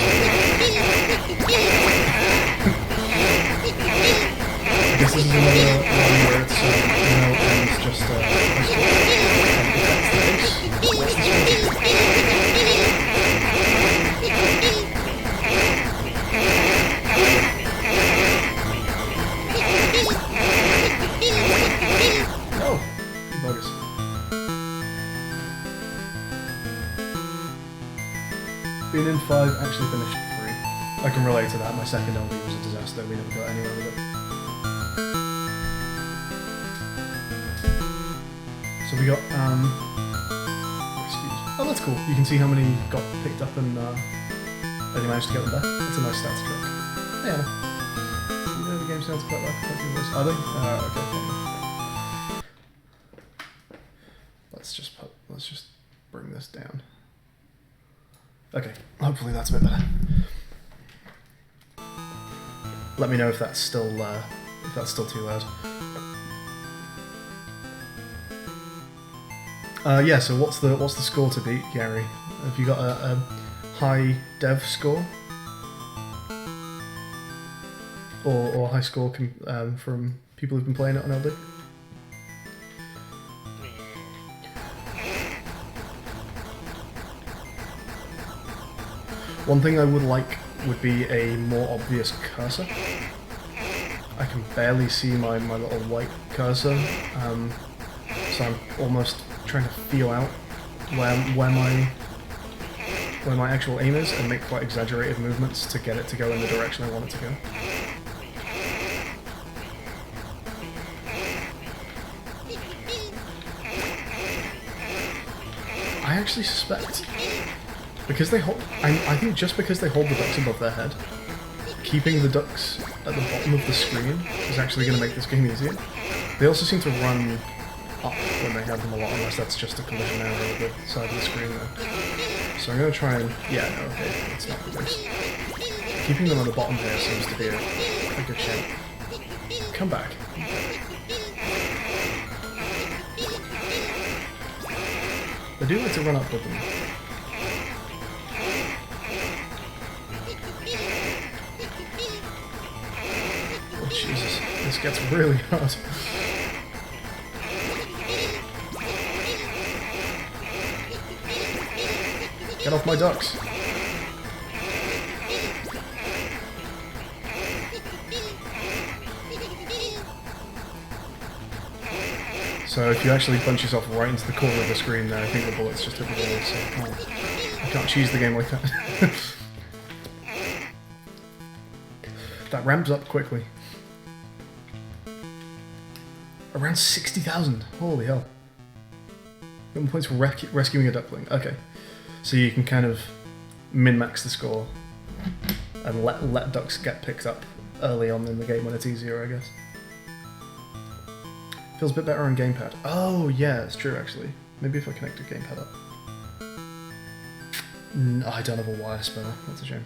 I guess this is another one where it's, and it's just, nice to what's this one? No! You buggers. Being in 5, actually finished 3. I can relate to that. My second LD was a disaster. We never got anywhere with it. So we got, excuse me. Oh, that's cool. You can see how many got picked up and you managed to get them back. That's a nice stats track. Hey, Anna. You know the game sounds quite like a voice. Are they? Okay, fine. Let's just bring this down. Okay, hopefully that's a bit better. Let me know if that's still too loud. Yeah. So what's the score to beat, Gary? Have you got a high dev score or high score from people who've been playing it on LD? One thing I would like would be a more obvious cursor. I can barely see my little white cursor, so I'm almost trying to feel out where my actual aim is and make quite exaggerated movements to get it to go in the direction I want it to go. I actually suspect, because they hold, I think just because they hold the ducks above their head, keeping the ducks at the bottom of the screen is actually going to make this game easier. They also seem to run up when they have them a lot, unless that's just a collision error with the side of the screen there. So I'm going to try and, yeah, no, okay, it's not the case. Keeping them on the bottom here seems to be a good shape. Come back. They do like to run up with them. Oh Jesus, this gets really hard. Get off my ducks. So if you actually punch yourself right into the corner of the screen there, I think the bullets just hit the wall, so I can't cheese the game like that. That ramps up quickly. Around 60,000. Holy hell. Got points for rescuing a duckling. Okay. So you can kind of min-max the score and let ducks get picked up early on in the game when it's easier, I guess. Feels a bit better on gamepad. Oh yeah, it's true actually. Maybe if I connect a gamepad up. I don't have a wire spare. That's a shame.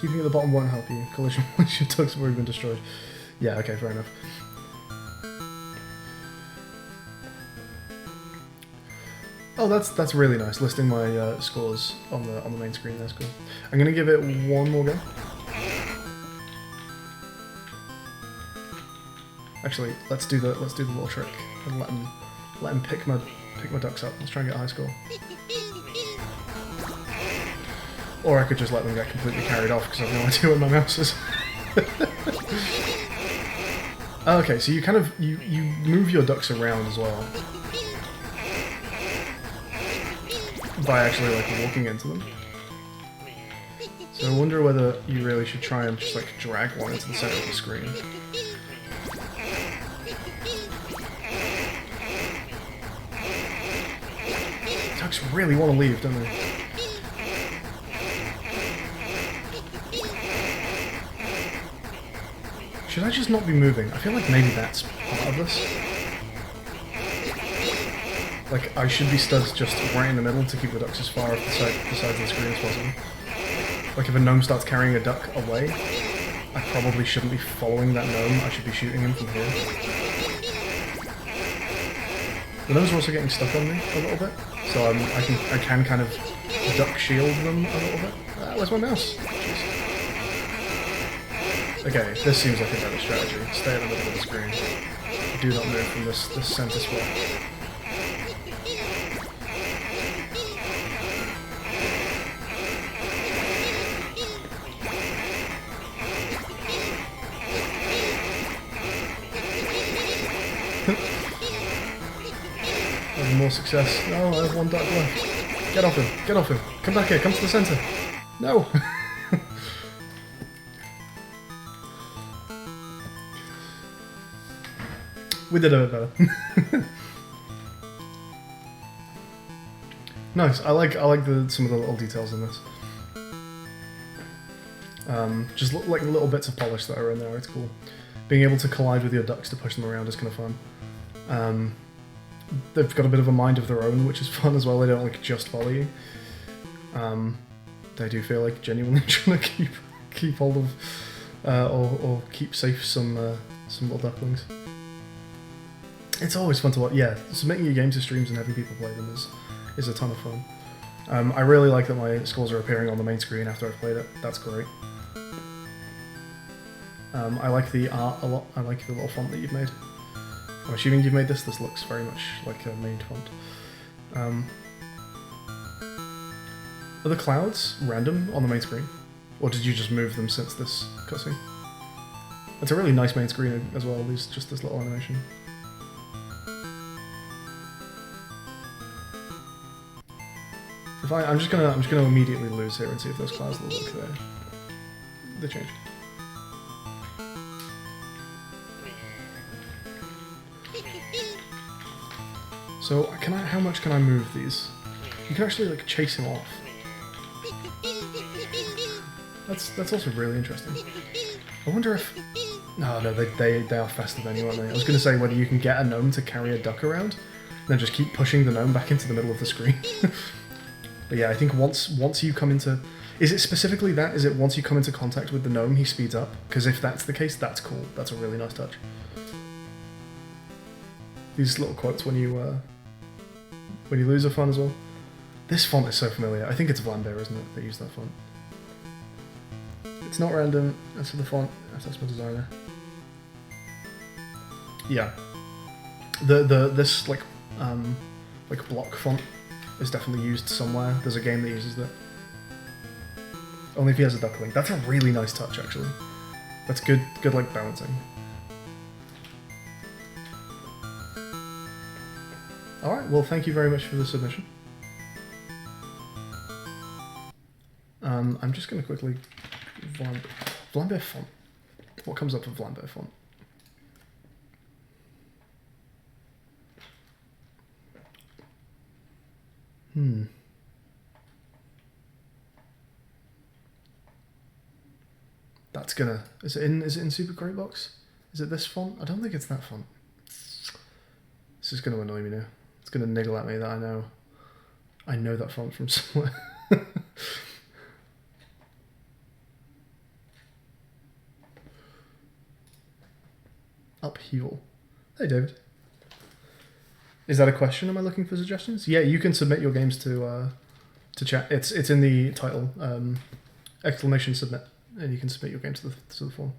Keeping at the bottom won't help you. Collision once your ducks have already been destroyed. Yeah, okay, fair enough. Oh, that's really nice. Listing my scores on the main screen. That's cool. I'm gonna give it one more go. Actually, let's do the little trick and let him pick my ducks up. Let's try and get a high score. Or I could just let them get completely carried off because I have no idea where my mouse is. Okay, so you kind of you move your ducks around as well by actually like walking into them. So I wonder whether you really should try and just like drag one into the center of the screen. Ducks really want to leave, don't they? Should I just not be moving? I feel like maybe that's part of this. Like, I should be stood just right in the middle to keep the ducks as far off the sides of the screen as possible. Like, if a gnome starts carrying a duck away, I probably shouldn't be following that gnome, I should be shooting him from here. The gnomes are also getting stuck on me a little bit, so I can kind of duck shield them a little bit. Where's my mouse? Jeez. Okay, this seems like a better strategy. Stay in the middle of the screen. Do not move from this center spot. More success. No, I have one duck left. Get off him. Get off him. Come back here. Come to the center. No. We did a bit better. Nice. I like some of the little details in this. Just like little bits of polish that are in there. It's cool. Being able to collide with your ducks to push them around is kind of fun. They've got a bit of a mind of their own, which is fun as well. They don't like just follow you. They do feel like genuinely trying to keep hold of or keep safe some little ducklings. It's always fun to watch. Yeah, submitting your games to streams and having people play them is a ton of fun. I really like that my scores are appearing on the main screen after I've played it. That's great. I like the art a lot. I like the little font that you've made. I'm assuming you've made this. This looks very much like a main font. Are the clouds random on the main screen? Or did you just move them since this cutscene? It's a really nice main screen as well, just this little animation. I'm just gonna immediately lose here and see if those clouds look like they changed. So how much can I move these? You can actually like chase him off. That's also really interesting. I wonder if no, they are faster than you, aren't they? I was gonna say whether you can get a gnome to carry a duck around, and then just keep pushing the gnome back into the middle of the screen. But yeah, I think once you come into, is it specifically that? Is it once you come into contact with the gnome, he speeds up? Because if that's the case, that's cool. That's a really nice touch. These little quotes when you lose are fun as well. This font is so familiar. I think it's Vlambeer, isn't it? They use that font. It's not random. That's for the font. That's my designer. Yeah. This like block font is definitely used somewhere. There's a game that uses that. Only if he has a duckling. That's a really nice touch, actually. That's good like balancing. All right. Well, thank you very much for the submission. I'm just going to quickly Vlambeer font. What comes up for Vlambeer font? That's gonna. Is it in Super Great Box? Is it this font? I don't think it's that font. This is gonna annoy me now. It's gonna niggle at me that I know that font from somewhere. Upheaval. Hey David. Is that a question? Am I looking for suggestions? Yeah, you can submit your games to chat. It's in the title. Exclamation submit, and you can submit your game to the form.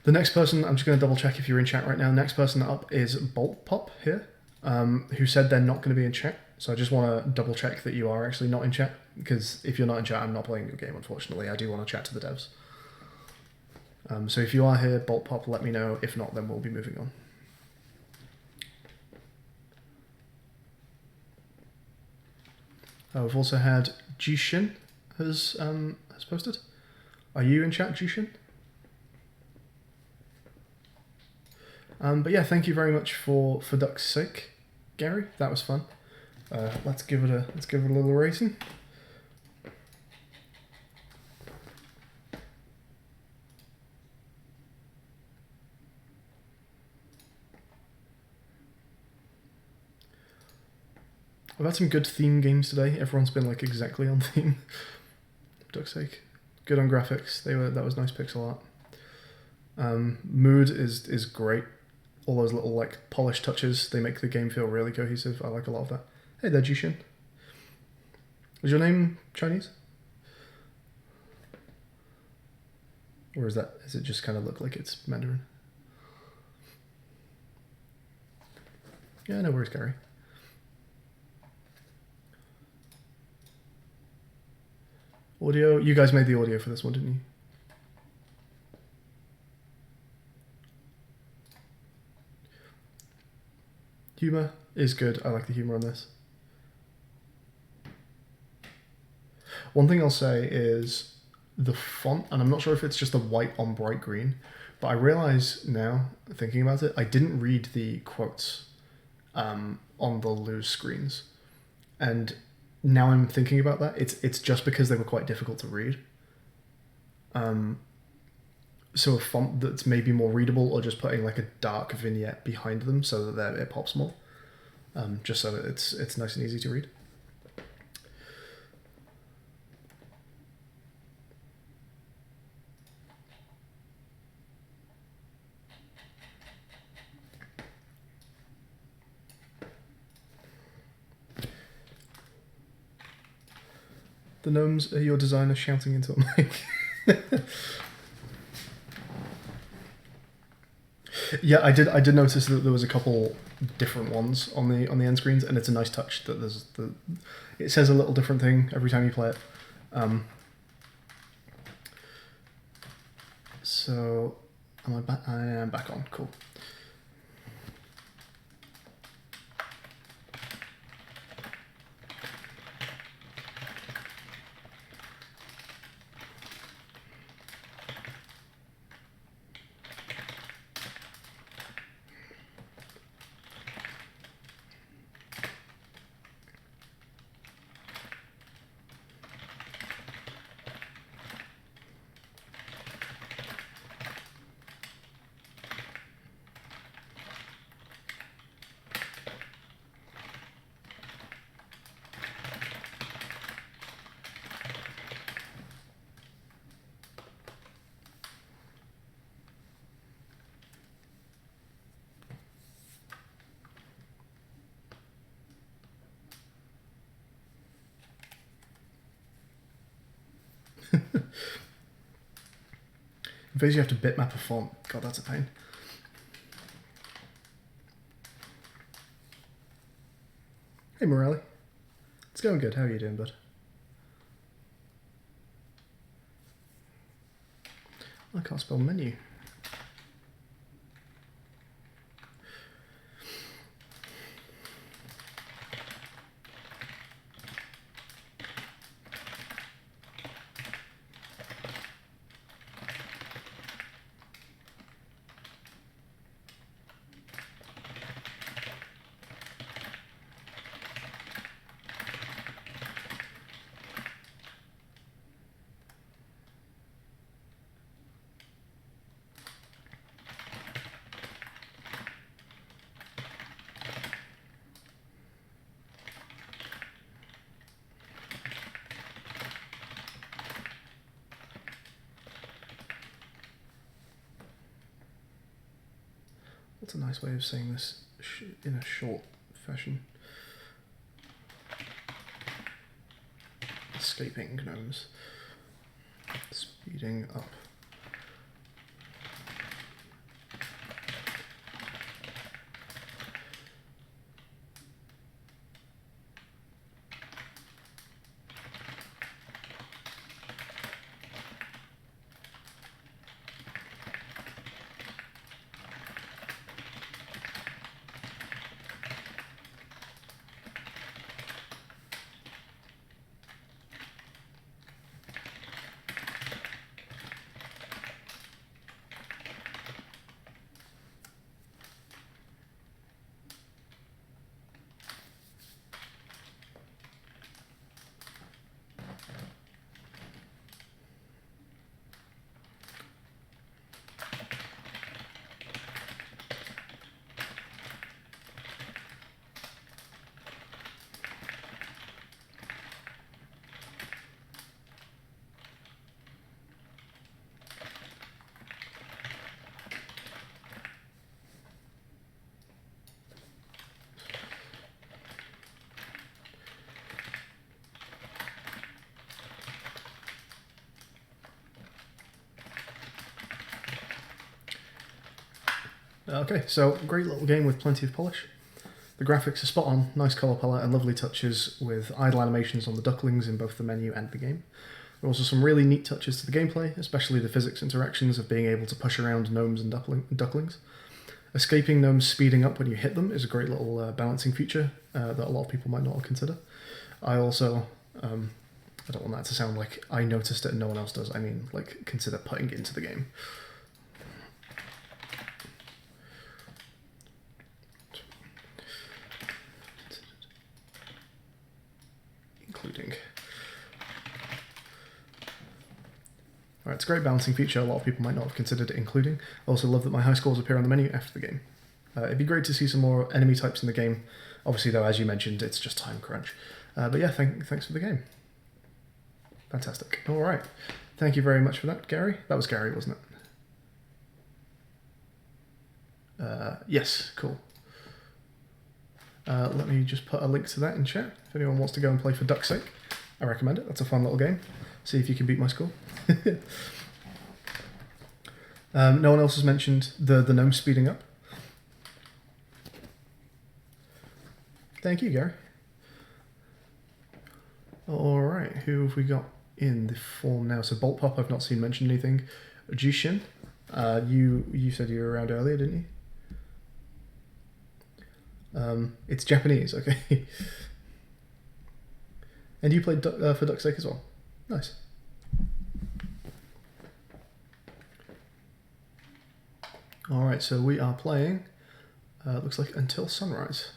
The next person, I'm just going to double check if you're in chat right now. Next person up is Bolt Pop here, who said they're not going to be in chat. So I just want to double check that you are actually not in chat, because if you're not in chat, I'm not playing your game, unfortunately. I do want to chat to the devs. So if you are here, Bolt Pop, let me know. If not, then we'll be moving on. We've also had Jishin has posted. Are you in chat, Jishin? But yeah, thank you very much for Duck's sake, Gary. That was fun. Let's give it a little racing. I've had some good theme games today. Everyone's been like exactly on theme. For Duck's sake. Good on graphics. That was nice pixel art. Mood is great. All those little like polished touches, they make the game feel really cohesive. I like a lot of that. Hey there, Jishin. Is your name Chinese? Or is it just kind of look like it's Mandarin? Yeah, no worries, Gary. Audio, you guys made the audio for this one, didn't you? Humor is good. I like the humor on this. One thing I'll say is the font, and I'm not sure if it's just the white on bright green, but I realize now, thinking about it, I didn't read the quotes on the loose screens. And now I'm thinking about that, it's just because they were quite difficult to read. So a font that's maybe more readable, or just putting like a dark vignette behind them so that it pops more, just so that it's nice and easy to read. The gnomes are your designer shouting into a mic. Yeah, I did notice that there was a couple different ones on the end screens, and it's a nice touch that it says a little different thing every time you play it. So am I back? I am back on. Cool. In case you have to bitmap a font. God, that's a pain. Hey Morelli. It's going good. How are you doing, bud? I can't spell menu. What's a nice way of saying this in a short fashion? Escaping gnomes. Speeding up. Okay, so great little game with plenty of polish. The graphics are spot on, nice colour palette and lovely touches with idle animations on the ducklings in both the menu and the game. There are also some really neat touches to the gameplay, especially the physics interactions of being able to push around gnomes and ducklings. Escaping gnomes speeding up when you hit them is a great little balancing feature that a lot of people might not consider. I also, I don't want that to sound like I noticed it and no one else does, I mean like consider putting it into the game. Including. Alright, it's a great balancing feature a lot of people might not have considered it including. I also love that my high scores appear on the menu after the game. It'd be great to see some more enemy types in the game. Obviously though, as you mentioned, it's just time crunch. But yeah, thanks for the game. Fantastic. Alright, thank you very much for that, Gary. That was Gary, wasn't it? Yes, cool. Let me just put a link to that in chat. If anyone wants to go and play for duck's sake, I recommend it. That's a fun little game. See if you can beat my score. No one else has mentioned the gnome speeding up. Thank you, Gary. Alright, who have we got in the form now? So Bolt Pop, I've not seen mention anything. Jishin, you said you were around earlier, didn't you? It's Japanese, okay. And you played for duck's sake as well? Nice. Alright, so we are playing, looks like Until Sunrise.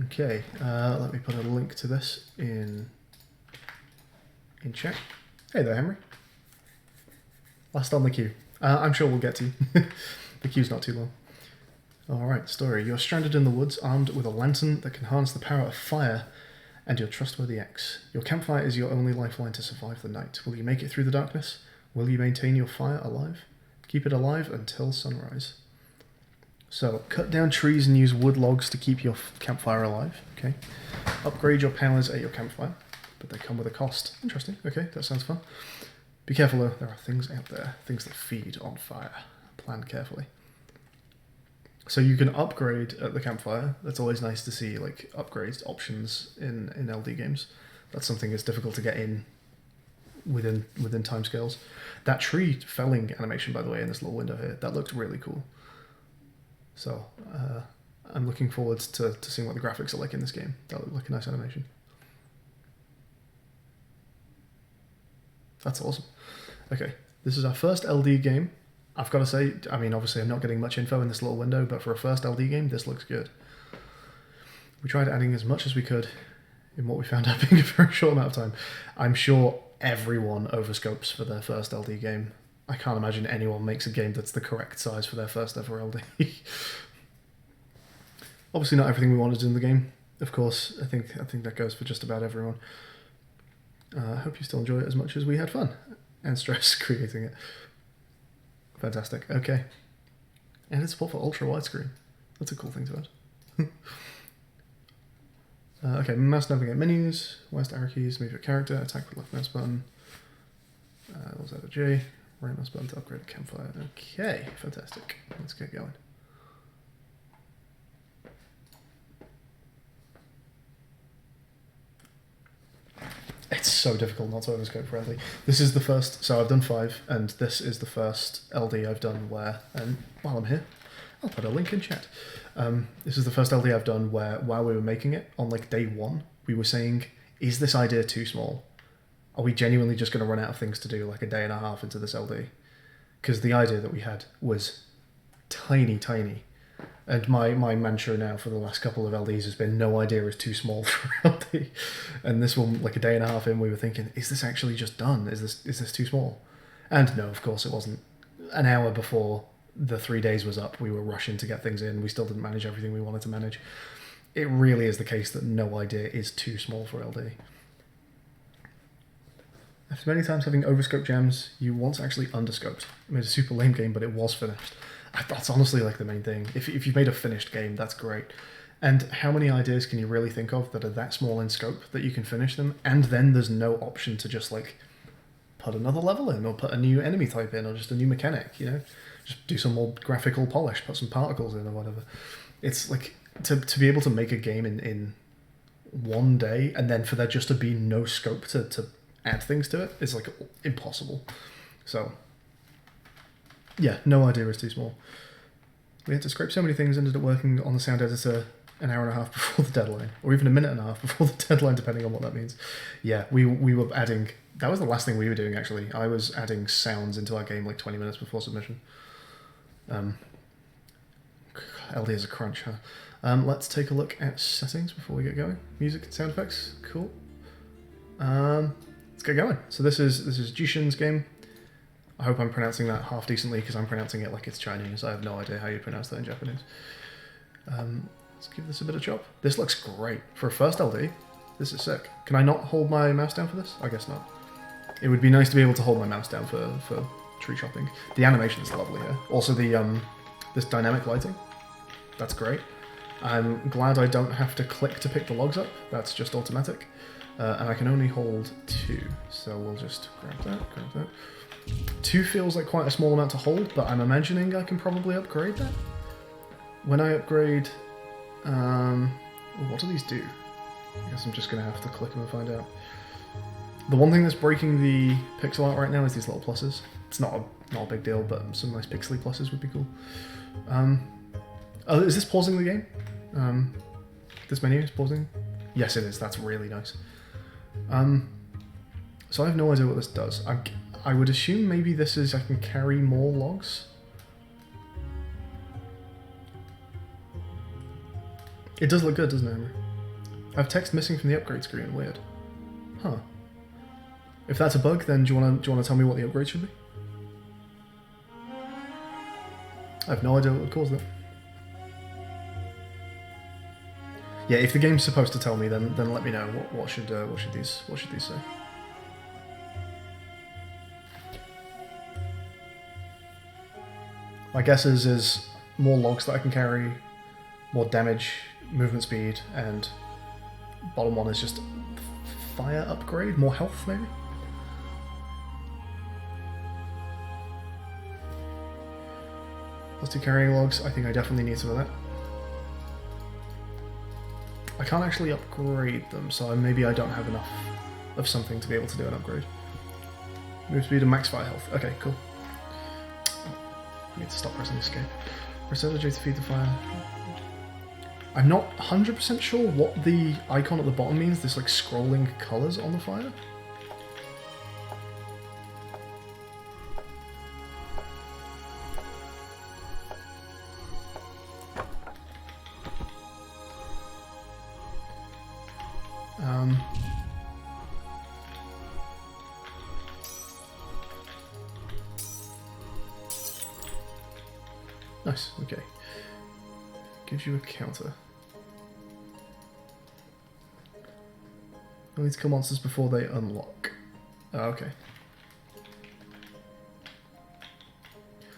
Okay, let me put a link to this in chat. Hey there, Henry. Last on the queue. I'm sure we'll get to you. The queue's not too long. Alright, story. You're stranded in the woods, armed with a lantern that can harness the power of fire and your trustworthy ex. Your campfire is your only lifeline to survive the night. Will you make it through the darkness? Will you maintain your fire alive? Keep it alive until sunrise. So, cut down trees and use wood logs to keep your campfire alive. Okay. Upgrade your powers at your campfire, but they come with a cost. Interesting. Okay, that sounds fun. Be careful though, there are things out there, things that feed on fire. Plan carefully. So you can upgrade at the campfire. That's always nice to see, like, upgrades options in LD games. That's something that's difficult to get in within timescales. That tree felling animation, by the way, in this little window here, that looked really cool. So I'm looking forward to seeing what the graphics are like in this game. That looked like a nice animation. That's awesome. Okay, this is our first LD game. I've got to say, I mean, obviously I'm not getting much info in this little window, but for a first LD game, this looks good. We tried adding as much as we could in what we found out being a very short amount of time. I'm sure everyone overscopes for their first LD game. I can't imagine anyone makes a game that's the correct size for their first ever LD. Obviously not everything we wanted in the game, of course. I think that goes for just about everyone. I hope you still enjoy it as much as we had fun and stress creating it. Fantastic. Okay. And it's support for ultra widescreen. That's a cool thing to add. Okay, mouse navigate menus, where's arrow keys, move your character, attack with left mouse button. Was that a J? Right mouse button to upgrade the campfire. Okay, fantastic. Let's get going. It's so difficult not to overscope for LD. This is the first, so I've done 5, and this is the first LD I've done where, and while I'm here, I'll put a link in chat. This is the first LD I've done where, while we were making it, on like day 1, we were saying, is this idea too small? Are we genuinely just going to run out of things to do like a day and a half into this LD? Because the idea that we had was tiny, tiny. And my mantra now for the last couple of LDs has been no idea is too small for LD. And this one, like a day and a half in, we were thinking, is this actually just done? Is this too small? And no, of course it wasn't. An hour before the 3 days was up, we were rushing to get things in. We still didn't manage everything we wanted to manage. It really is the case that no idea is too small for LD. After many times having overscoped jams, you once actually underscoped. I made a super lame game, but it was finished. That's honestly like the main thing. If you've made a finished game, that's great. And how many ideas can you really think of that are that small in scope that you can finish them, and then there's no option to just like put another level in, or put a new enemy type in, or just a new mechanic, you know? Just do some more graphical polish, put some particles in or whatever. It's like, to be able to make a game in 1 day, and then for there just to be no scope to add things to it, is like impossible. So yeah, no idea is too small. We had to scrape so many things, ended up working on the sound editor an hour and a half before the deadline, or even a minute and a half before the deadline, depending on what that means. Yeah, we were adding, that was the last thing we were doing actually. I was adding sounds into our game like 20 minutes before submission. LD is a crunch, huh? Let's take a look at settings before we get going. Music and sound effects, cool. Let's get going. So this is Jishin's game. I hope I'm pronouncing that half decently because I'm pronouncing it like it's Chinese. I have no idea how you pronounce that in Japanese. Let's give this a bit of chop. This looks great. For a first LD, this is sick. Can I not hold my mouse down for this? I guess not. It would be nice to be able to hold my mouse down for tree chopping. The animation is lovely here. Also the this dynamic lighting, that's great. I'm glad I don't have to click to pick the logs up. That's just automatic. And I can only hold 2, so we'll just grab that. 2 feels like quite a small amount to hold, but I'm imagining I can probably upgrade that. When I upgrade, what do these do? I guess I'm just going to have to click them and find out. The one thing that's breaking the pixel art right now is these little pluses. It's not a big deal, but some nice pixely pluses would be cool. Oh, is this pausing the game? This menu is pausing? Yes, it is. That's really nice. So I have no idea what this does. I would assume maybe this is I can carry more logs. It does look good, doesn't it, Henry? I have text missing from the upgrade screen. Weird. Huh. If that's a bug, then do you want to tell me what the upgrade should be? I have no idea what would cause that. Yeah, if the game's supposed to tell me, then let me know. What should these say? My guess is more logs that I can carry, more damage, movement speed, and bottom one is just fire upgrade, more health maybe? Plus 2 carrying logs, I think I definitely need some of that. I can't actually upgrade them, so maybe I don't have enough of something to be able to do an upgrade. Move speed and max fire health. Okay, cool. I need to stop pressing escape. Press LJ to feed the fire. I'm not 100% sure what the icon at the bottom means, this like scrolling colours on the fire. Nice, okay. Gives you a counter. You'll need to kill monsters before they unlock. Oh, okay.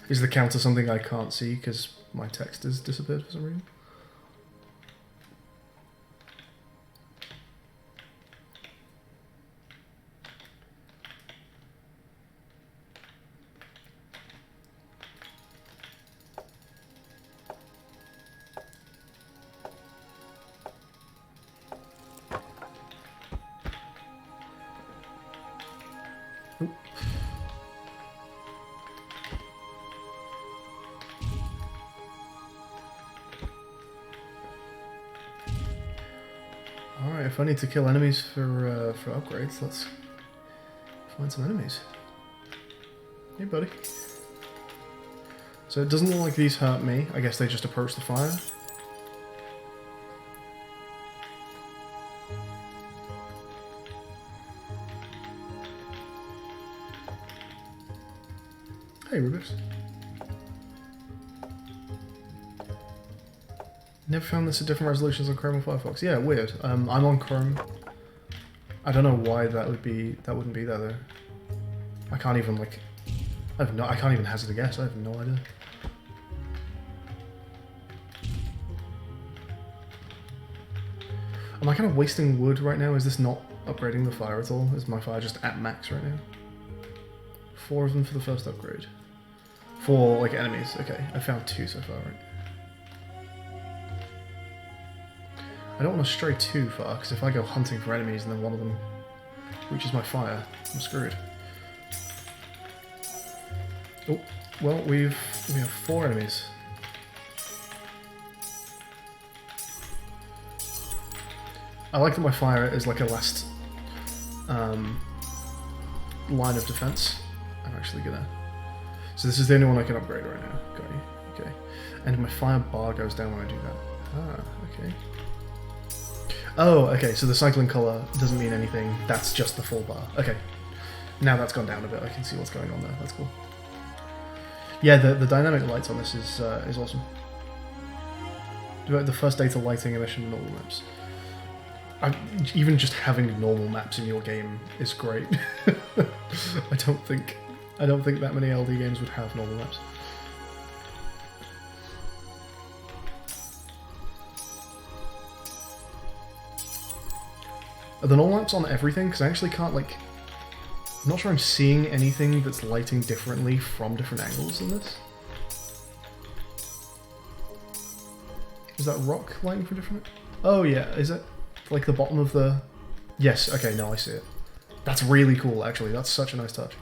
Is the counter something I can't see because my text has disappeared for some reason? Alright, if I need to kill enemies for upgrades, let's find some enemies. Hey, buddy. So it doesn't look like these hurt me. I guess they just approach the fire. Hey, Rubik's. Never found this at different resolutions on Chrome and Firefox. Yeah, weird. I'm on Chrome. I don't know why that wouldn't be there though. I can't even like. I can't even hazard a guess. I have no idea. Am I kind of wasting wood right now? Is this not upgrading the fire at all? Is my fire just at max right now? 4 of them for the first upgrade. 4 like enemies. Okay, I found 2 so far, right? I don't want to stray too far, because if I go hunting for enemies and then one of them reaches my fire, I'm screwed. Oh, well, we have 4 enemies. I like that my fire is like a last line of defense. I'm actually gonna... So this is the only one I can upgrade right now. Got you. Okay. And my fire bar goes down when I do that. Ah, okay. Oh, okay, so the cycling colour doesn't mean anything, that's just the full bar. Okay, now that's gone down a bit, I can see what's going on there, that's cool. Yeah, the dynamic lights on this is awesome. The first data lighting emission in normal maps. Even just having normal maps in your game is great. I don't think that many LD games would have normal maps. Are the normal maps on everything? Because I actually can't, like... I'm not sure I'm seeing anything that's lighting differently from different angles in this. Is that rock lighting for different... Oh yeah, is it? Like the bottom of the... Yes, okay, now I see it. That's really cool, actually. That's such a nice touch.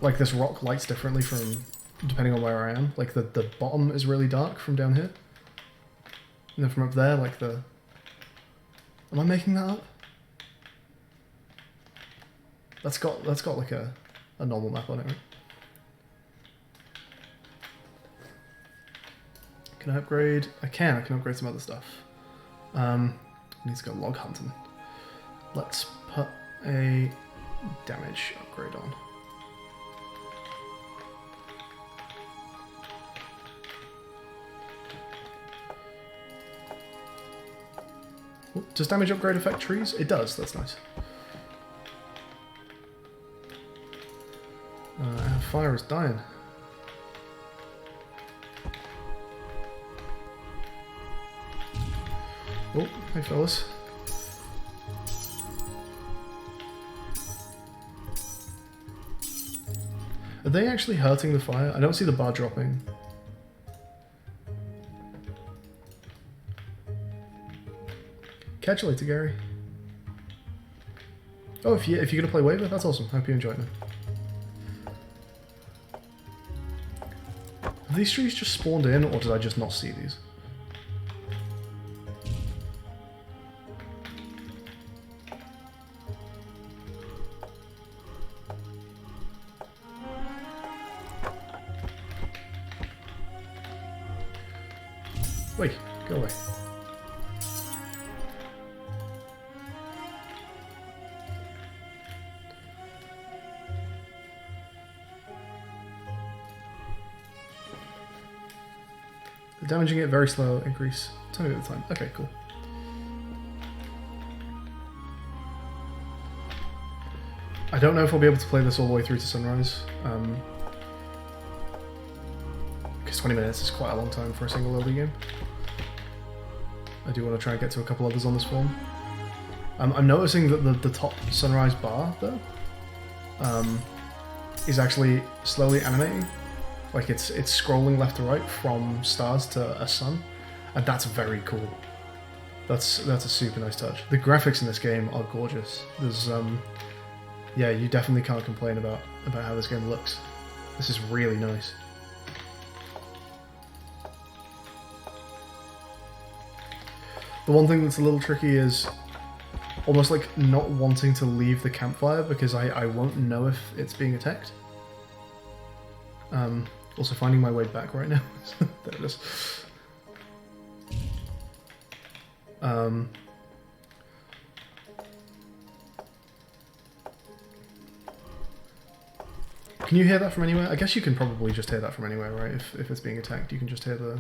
Like this rock lights differently from... depending on where I am. Like the bottom is really dark from down here. And then from up there, like the... Am I making that up? That's got like a normal map on it, right? Can I upgrade? I can upgrade some other stuff. I need to go log hunting. Let's put a damage upgrade on. Does damage upgrade affect trees? It does, that's nice. Our fire is dying. Oh, hey fellas. Are they actually hurting the fire? I don't see the bar dropping. Catch you later, Gary. Oh, if you're gonna play Waiver, that's awesome. Hope you enjoy it, man. Have these trees just spawned in, or did I just not see these? Wait, go away. Damaging it very slow, increase 20 at a time. Okay, cool. I don't know if I'll be able to play this all the way through to sunrise. Because 20 minutes is quite a long time for a single LD game. I do want to try and get to a couple others on this form. I'm noticing that the top sunrise bar, though, is actually slowly animating. Like it's scrolling left to right from stars to a sun, and that's very cool. That's a super nice touch. The graphics in this game are gorgeous. There's yeah, you definitely can't complain about how this game looks. This is really nice. The one thing that's a little tricky is almost like not wanting to leave the campfire because I won't know if it's being attacked. Also finding my way back right now. There it is. Can you hear that from anywhere? I guess you can probably just hear that from anywhere, right? If it's being attacked, you can just hear the...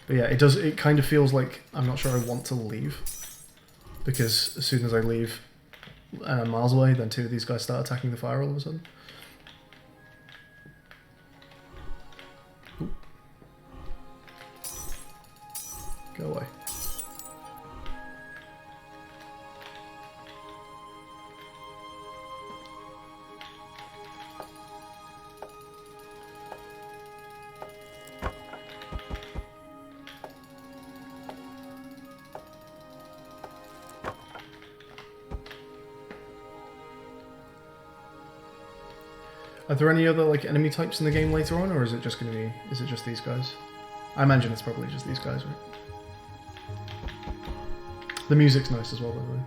But yeah, it does. It kind of feels like I'm not sure I want to leave, because as soon as I leave and I'm miles away, then two of these guys start attacking the fire all of a sudden. Ooh. Go away. Are there any other like enemy types in the game later on, or is it just going to be? Is it just these guys? I imagine it's probably just these guys, right? The music's nice as well, by the way.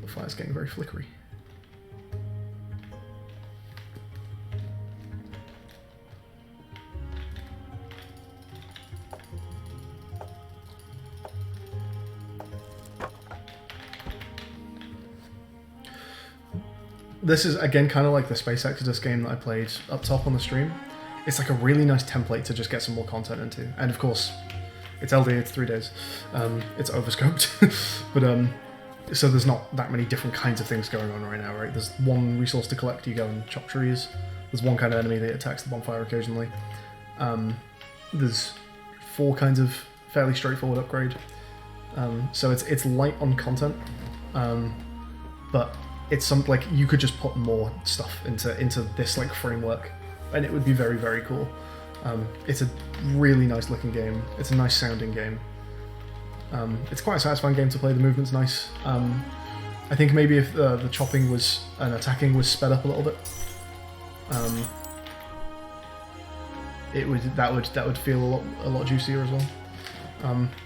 The fire's getting very flickery. This is, again, kind of like the Space Exodus game that I played up top on the stream. It's like a really nice template to just get some more content into. And of course, it's LD, it's 3 days. It's overscoped. But, so there's not that many different kinds of things going on right now, right? There's one resource to collect, you go and chop trees. There's one kind of enemy that attacks the bonfire occasionally. There's 4 kinds of fairly straightforward upgrade. So it's light on content. But it's some like you could just put more stuff into this like framework, and it would be very, very cool. It's a really nice looking game. It's a nice sounding game. It's quite a satisfying game to play. The movement's nice. I think maybe if the chopping was and attacking was sped up a little bit, that would feel a lot juicier as well.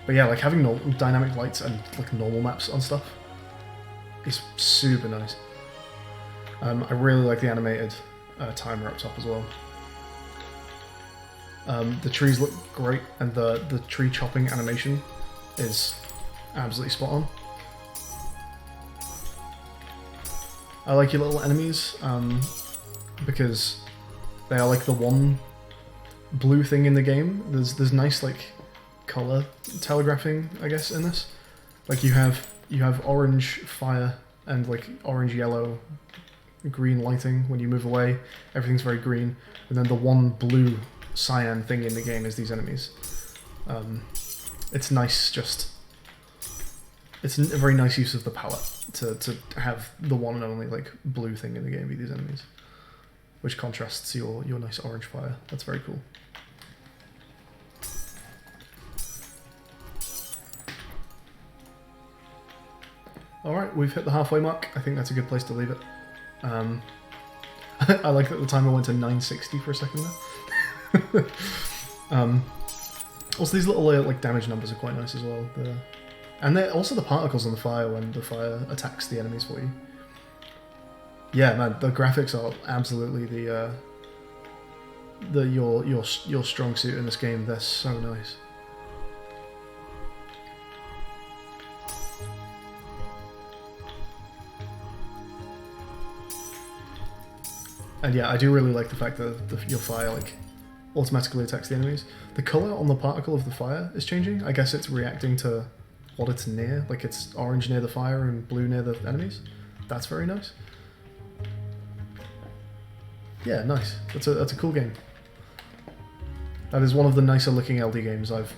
But yeah, like having dynamic lights and like normal maps on stuff. It's super nice. I really like the animated timer up top as well. The trees look great, and the tree chopping animation is absolutely spot on. I like your little enemies because they are like the one blue thing in the game. There's nice like color telegraphing, I guess, in this. Like you have orange fire and like orange, yellow, green lighting when you move away. Everything's very green. And then the one blue cyan thing in the game is these enemies. It's nice, it's a very nice use of the palette to have the one and only like blue thing in the game be these enemies, which contrasts your nice orange fire. That's very cool. Alright, we've hit the halfway mark. I think that's a good place to leave it. I like that the timer went to 960 for a second there. Also, these little like damage numbers are quite nice as well. And they're also the particles on the fire when the fire attacks the enemies for you. Yeah, man, the graphics are absolutely your strong suit in this game. They're so nice. And yeah, I do really like the fact that your fire like automatically attacks the enemies. The color on the particle of the fire is changing. I guess it's reacting to what it's near. Like it's orange near the fire and blue near the enemies. That's very nice. Yeah, nice. That's a cool game. That is one of the nicer looking LD games I've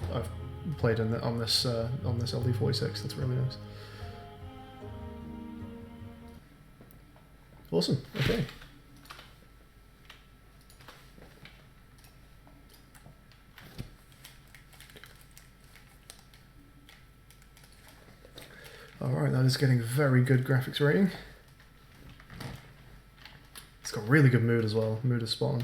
played on this LD46. That's really nice. Awesome. Okay. Alright, that is getting very good graphics rating. It's got really good mood as well. Mood is spot on.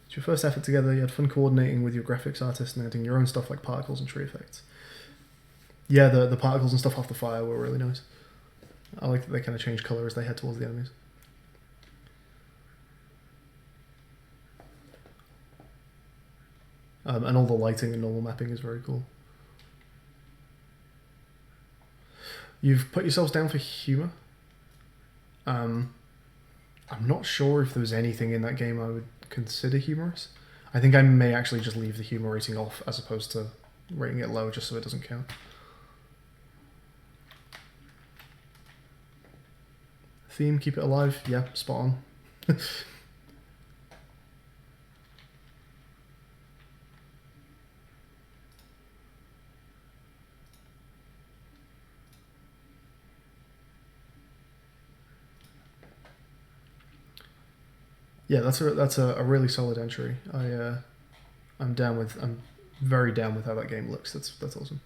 It's your first effort together. You had fun coordinating with your graphics artist and adding your own stuff like particles and tree effects. Yeah, the particles and stuff off the fire were really nice. I like that they kind of change colour as they head towards the enemies. And all the lighting and normal mapping is very cool. You've put yourselves down for humour. I'm not sure if there was anything in that game I would consider humorous. I think I may actually just leave the humour rating off as opposed to rating it low just so it doesn't count. Theme, keep it alive. Yeah, spot on. Yeah, that's a really solid entry. I'm very down with how that game looks. That's awesome.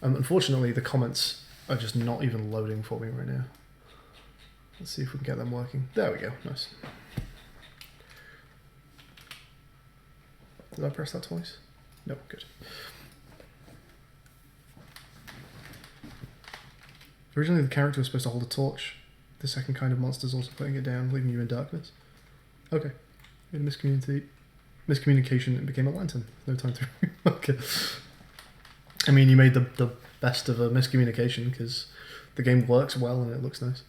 Unfortunately, the comments are just not even loading for me right now. Let's see if we can get them working. There we go. Nice. Did I press that twice? No, good. Originally, the character was supposed to hold a torch. The second kind of monster is also putting it down, leaving you in darkness. Okay. We had a miscommunication and became a lantern. No time to... Okay. I mean, you made the best of a miscommunication because the game works well and it looks nice.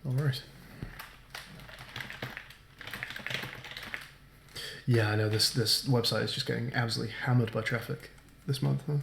Alright. Yeah, I know this website is just getting absolutely hammered by traffic this month, huh?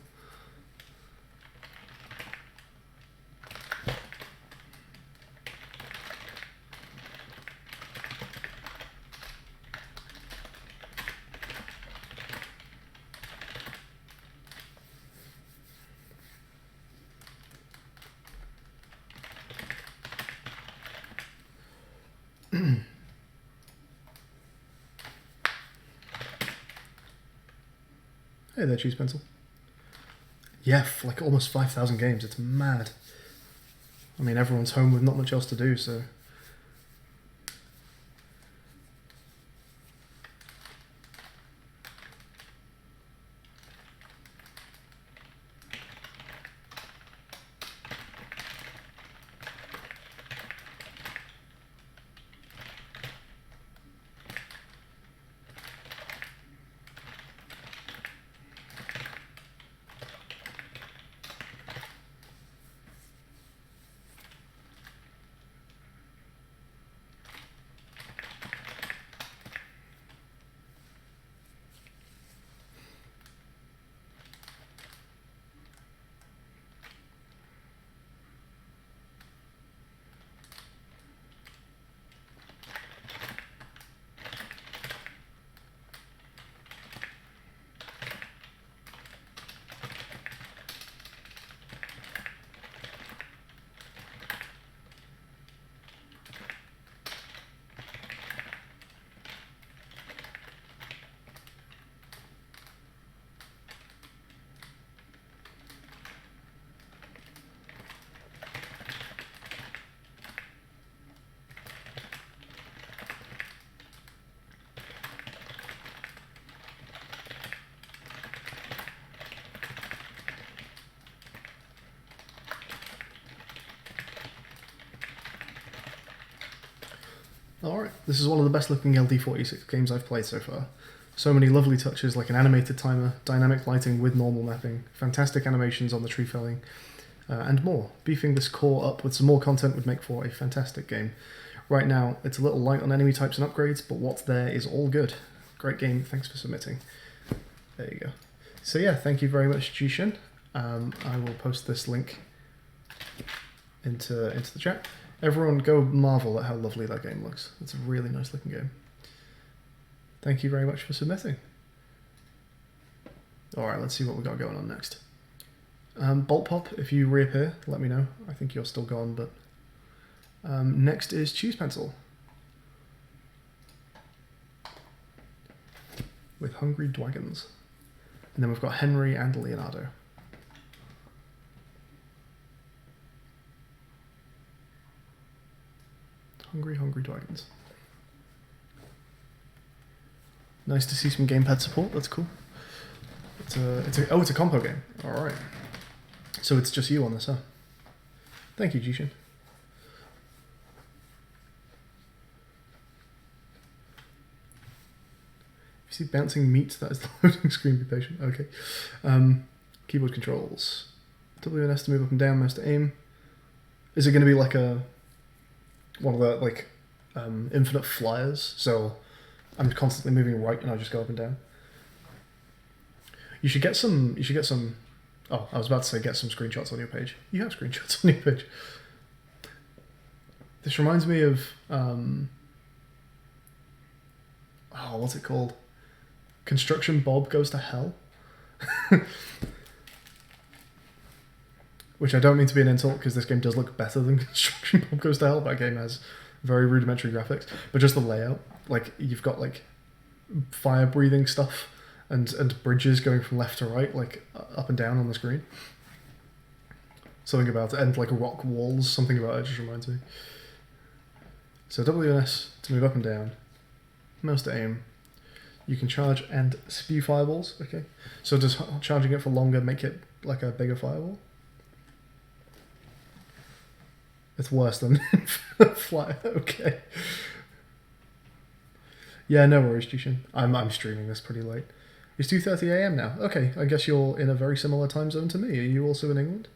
Hey there, Cheese Pencil. Yeah, like almost 5,000 games. It's mad. I mean, everyone's home with not much else to do, so... Alright, this is one of the best looking LD46 games I've played so far. So many lovely touches like an animated timer, dynamic lighting with normal mapping, fantastic animations on the tree felling, and more. Beefing this core up with some more content would make for a fantastic game. Right now, it's a little light on enemy types and upgrades, but what's there is all good. Great game, thanks for submitting. There you go. So yeah, thank you very much, Jishin. I will post this link into the chat. Everyone go marvel at how lovely that game looks. It's a really nice looking game. Thank you very much for submitting. Alright, let's see what we got going on next. Bolt Pop, if you reappear, let me know. I think you're still gone, but... next is Choose Pencil. With Hungry Dragons. And then we've got Henry and Leonardo. Hungry Dragons. Nice to see some gamepad support. That's cool. It's a compo game. All right. So it's just you on this, huh? Thank you, Jishin. If you see bouncing meat, that is the loading screen. Be patient. Okay. Keyboard controls. W and S to move up and down. Mouse to aim. Is it going to be like one of the like infinite flyers? So I'm constantly moving right and I just go up and down. You should get some. Oh, I was about to say get some screenshots on your page. You have screenshots on your page. This reminds me of what's it called? Construction Bob Goes to Hell. Which I don't mean to be an insult because this game does look better than Construction Bob Goes to Hell. That game has very rudimentary graphics, but just the layout. Like you've got like fire breathing stuff and bridges going from left to right, like up and down on the screen. Something about it, and like rock walls. Something about it just reminds me. So W and S to move up and down. Mouse to aim. You can charge and spew fireballs. Okay. So does charging it for longer make it like a bigger fireball? It's worse than fly. Okay. Yeah, no worries, Jishin. I'm streaming this pretty late. It's 2:30 AM now. Okay, I guess you're in a very similar time zone to me. Are you also in England?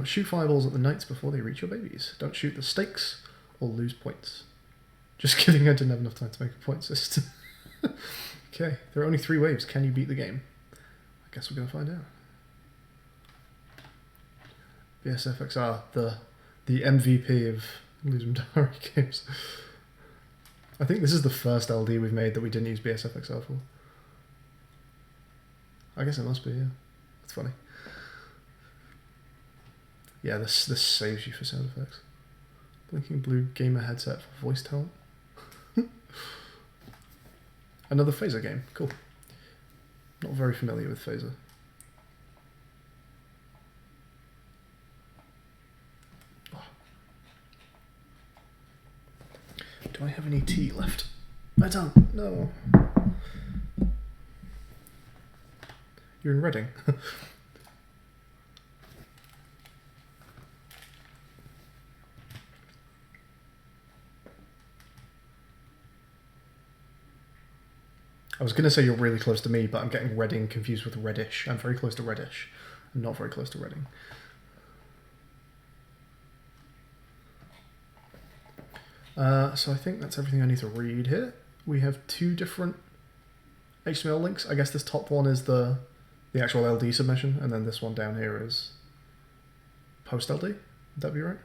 Shoot fireballs at the knights before they reach your babies. Don't shoot the stakes or lose points. Just kidding, I didn't have enough time to make a point system. Okay, there are only 3 waves. Can you beat the game? I guess we're going to find out. BSFXR, the MVP of Ludum Diary games. I think this is the first LD we've made that we didn't use BSFXR for. I guess it must be, yeah. That's funny. Yeah, this saves you for sound effects. Blinking blue gamer headset for voice talent. Another phaser game, cool. Not very familiar with phaser. Do I have any tea left? I don't, no. You're in Reading. I was going to say you're really close to me, but I'm getting Reading confused with Reddish. I'm very close to Reddish. I'm not very close to Reading. So I think that's everything I need to read here. We have 2 different HTML links. I guess this top one is the actual LD submission, and then this one down here is post LD. Would that be right?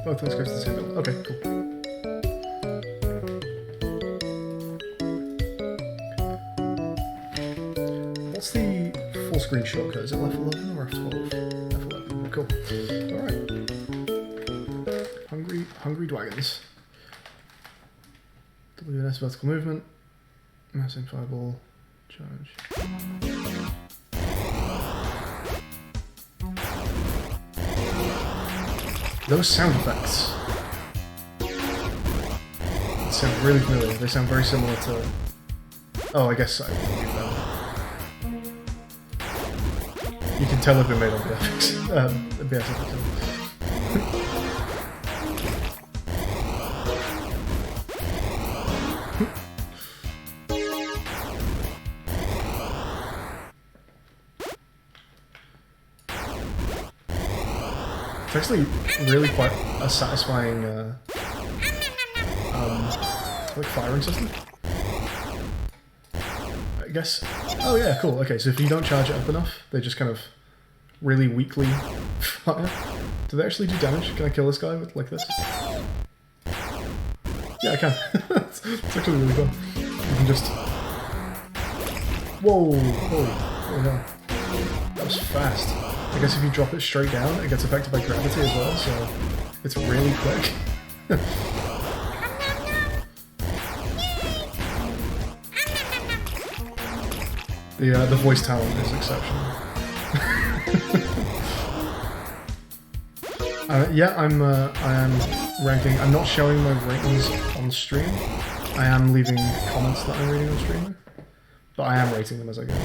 Both those go to the same build. Okay, cool. What's the full screen shortcut? Is it F11 or F12? F11. Cool. Alright. Hungry Dragons. WNS vertical movement. Massing fireball. Charge. Those sound effects sound really familiar. They sound very similar to... Oh, I guess I would believe them. You can tell they've been made on BFX. BSFX. It's actually really quite a satisfying like firing system. I guess. Oh yeah, cool. Okay, so if you don't charge it up enough, they just kind of really weakly fire. Do they actually do damage? Can I kill this guy with like this? Yeah, I can. It's actually really fun. You can just... Whoa! Holy hell. That was fast. I guess if you drop it straight down, it gets affected by gravity as well, so it's really quick. The voice talent is exceptional. Yeah, I am ranking. I'm not showing my ratings on stream. I am leaving comments that I'm reading on stream, but I am rating them as I go.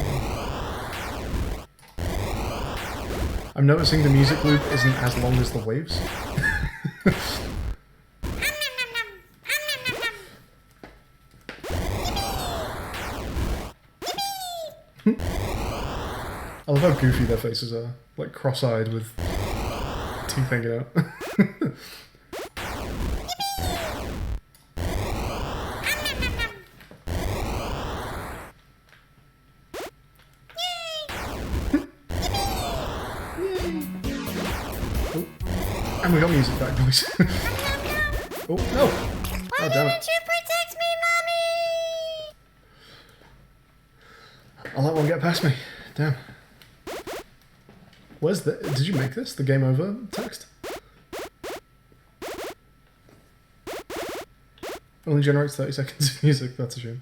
I'm noticing the music loop isn't as long as the waves. I love how goofy their faces are, like cross-eyed with teeth hanging out. Oh. And we got music back, boys. Oh, no! Oh, damn it. You protect me, Mommy! I'll let one get past me. Damn. Where's the... Did you make this? The game over text? Only generates 30 seconds of music, that's a shame.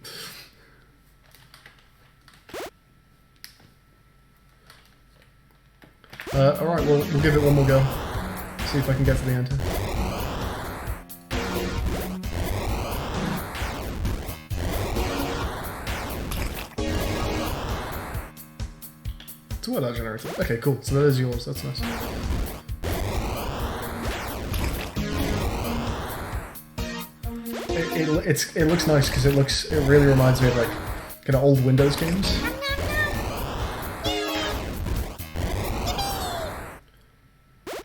Alright, we'll give it one more go. See if I can get to the end here. It's a word art generator. Okay, cool. So that is yours. That's nice. It looks nice because it really reminds me of like kind of old Windows games.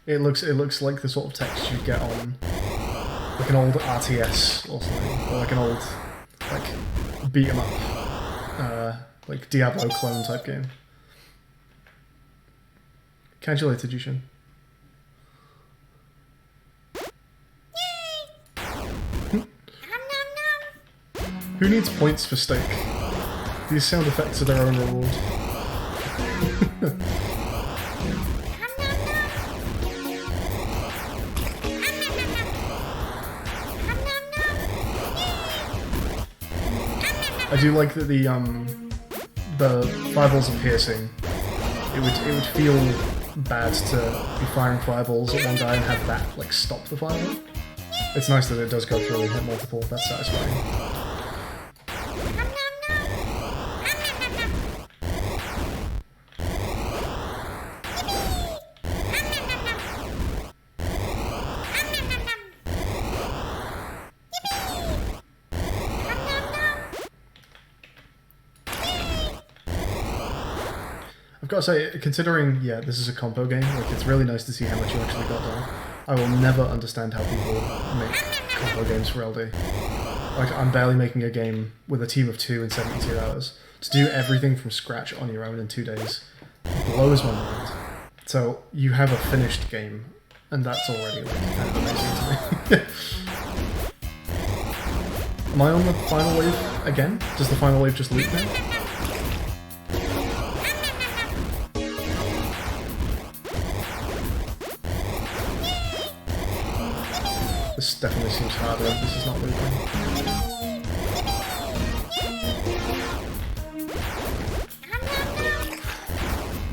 It looks like the sort of text you'd get on like an old RTS or something, or like an old like beat 'em up, like Diablo clone type game. Catch you later, Jushin. Who needs points for steak? These sound effects are their own reward. I do like that the fireballs are piercing. It would feel bad to be firing fireballs at one guy and have that like stop the fireball. It's nice that it does go through and hit multiple. That's satisfying. I've got to say, considering, yeah, this is a compo game, like, it's really nice to see how much you actually got done. I will never understand how people make compo games for LD. Like, I'm barely making a game with a team of 2 in 72 hours. To do everything from scratch on your own in 2 days blows my mind. So, you have a finished game, and that's already, like, kind of amazing to me. Am I on the final wave again? Does the final wave just loop now? This definitely seems harder. This is not looping.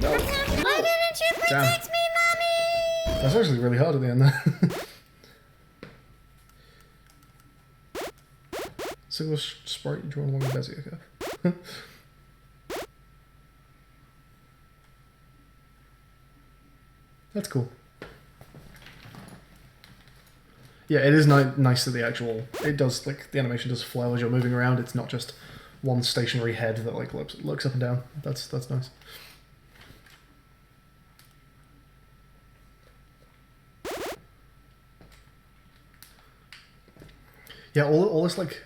No. Why didn't you protect me, Mommy? That's actually really hard at the end there. Single sprite drawn along the Bezier curve. That's cool. Yeah, it is nice that it does, like, the animation does flow as you're moving around. It's not just one stationary head that, like, looks up and down. That's nice. Yeah, all this, like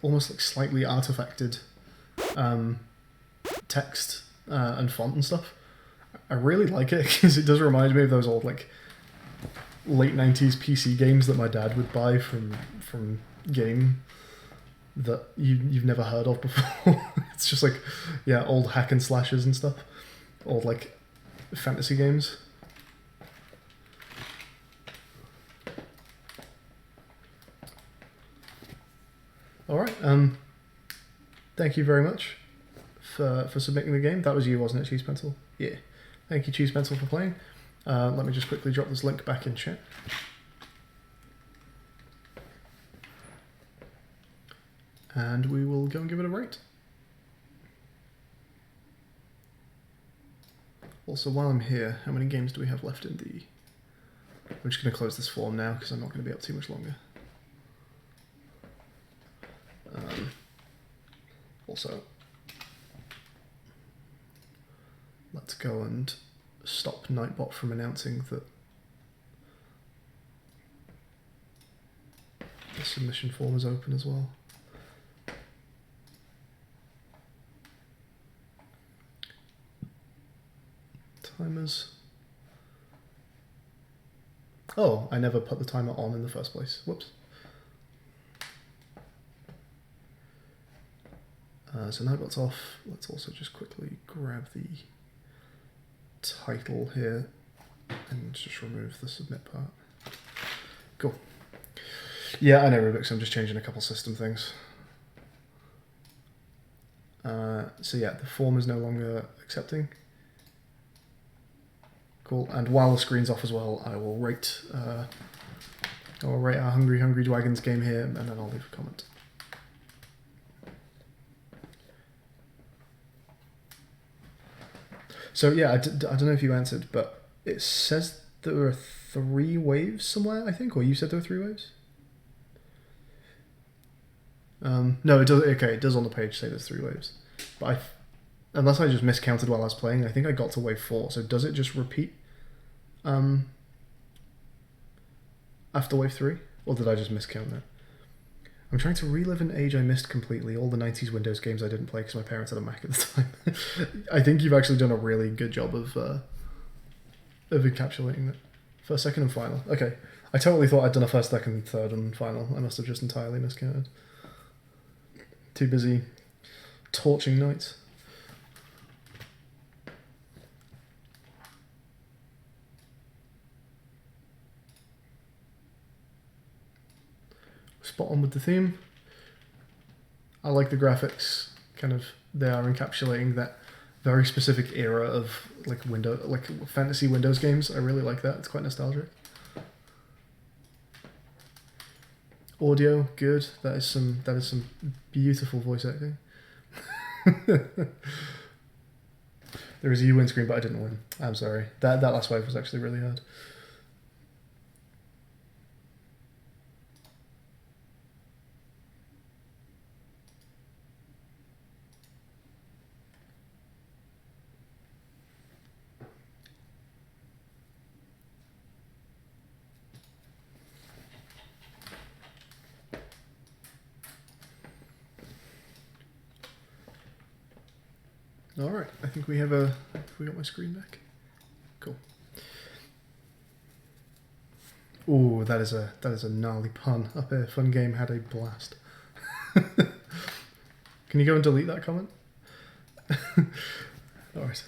almost like slightly artifacted text and font and stuff. I really like it because it does remind me of those old, like, late 90s PC games that my dad would buy from Game that you've never heard of before. It's just like, yeah, old hack and slashes and stuff. Old, like, fantasy games. Alright, thank you very much for submitting the game. That was you, wasn't it, Cheese Pencil? Yeah. Thank you, Cheese Pencil, for playing. Let me just quickly drop this link back in chat. And we will go and give it a rate. Also, while I'm here, how many games do we have left in the... I'm just going to close this form now because I'm not going to be up too much longer. Also, let's go and stop Nightbot from announcing that the submission form is open as well. Timers. Oh, I never put the timer on in the first place. Whoops. So Nightbot's off. Let's also just quickly grab the title here and just remove the submit part. Cool. Yeah, I know, Rubik's. I'm just changing a couple system things. So yeah, the form is no longer accepting. Cool. And while the screen's off as well, I will rate our Hungry Dragons game here, and then I'll leave a comment. So yeah, I don't know if you answered, but it says there are 3 waves somewhere, I think, or you said there were 3 waves? No, it does. Okay, it does on the page say there's 3 waves, but unless I just miscounted while I was playing, I think I got to wave 4. So does it just repeat after wave 3, or did I just miscount that? I'm trying to relive an age I missed completely. All the 90s Windows games I didn't play because my parents had a Mac at the time. I think you've actually done a really good job of encapsulating that. First, second, and final. Okay. I totally thought I'd done a first, second, third, and final. I must have just entirely miscounted. Too busy torching knights. Spot on with the theme. I like the graphics. Kind of, they are encapsulating that very specific era of like fantasy Windows games. I really like that. It's quite nostalgic. Audio, good. That is some beautiful voice acting. There is a win screen, but I didn't win. I'm sorry. That last wave was actually really hard. All right, I think we have we got my screen back. Cool. Oh, that is a gnarly pun up here. Fun game had a blast. Can you go and delete that comment? All right.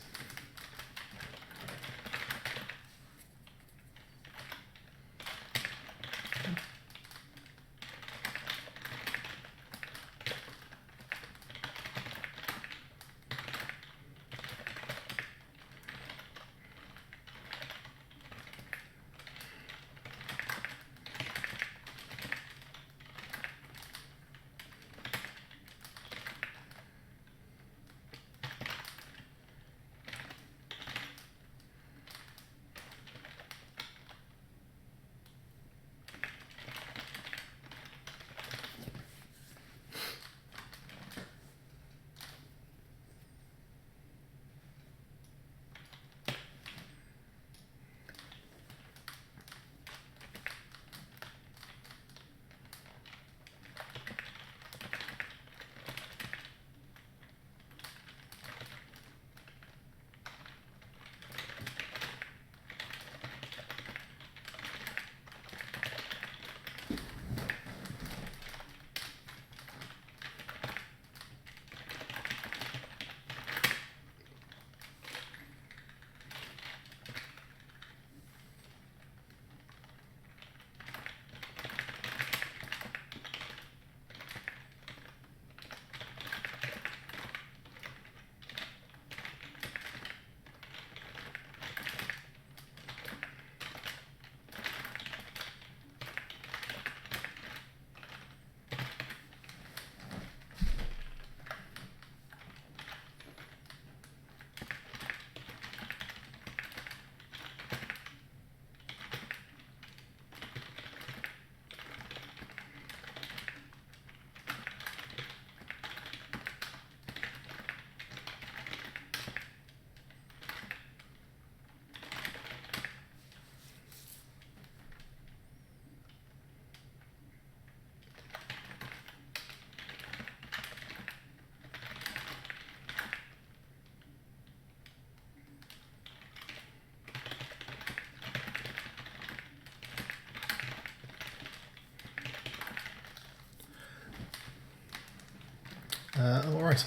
All right.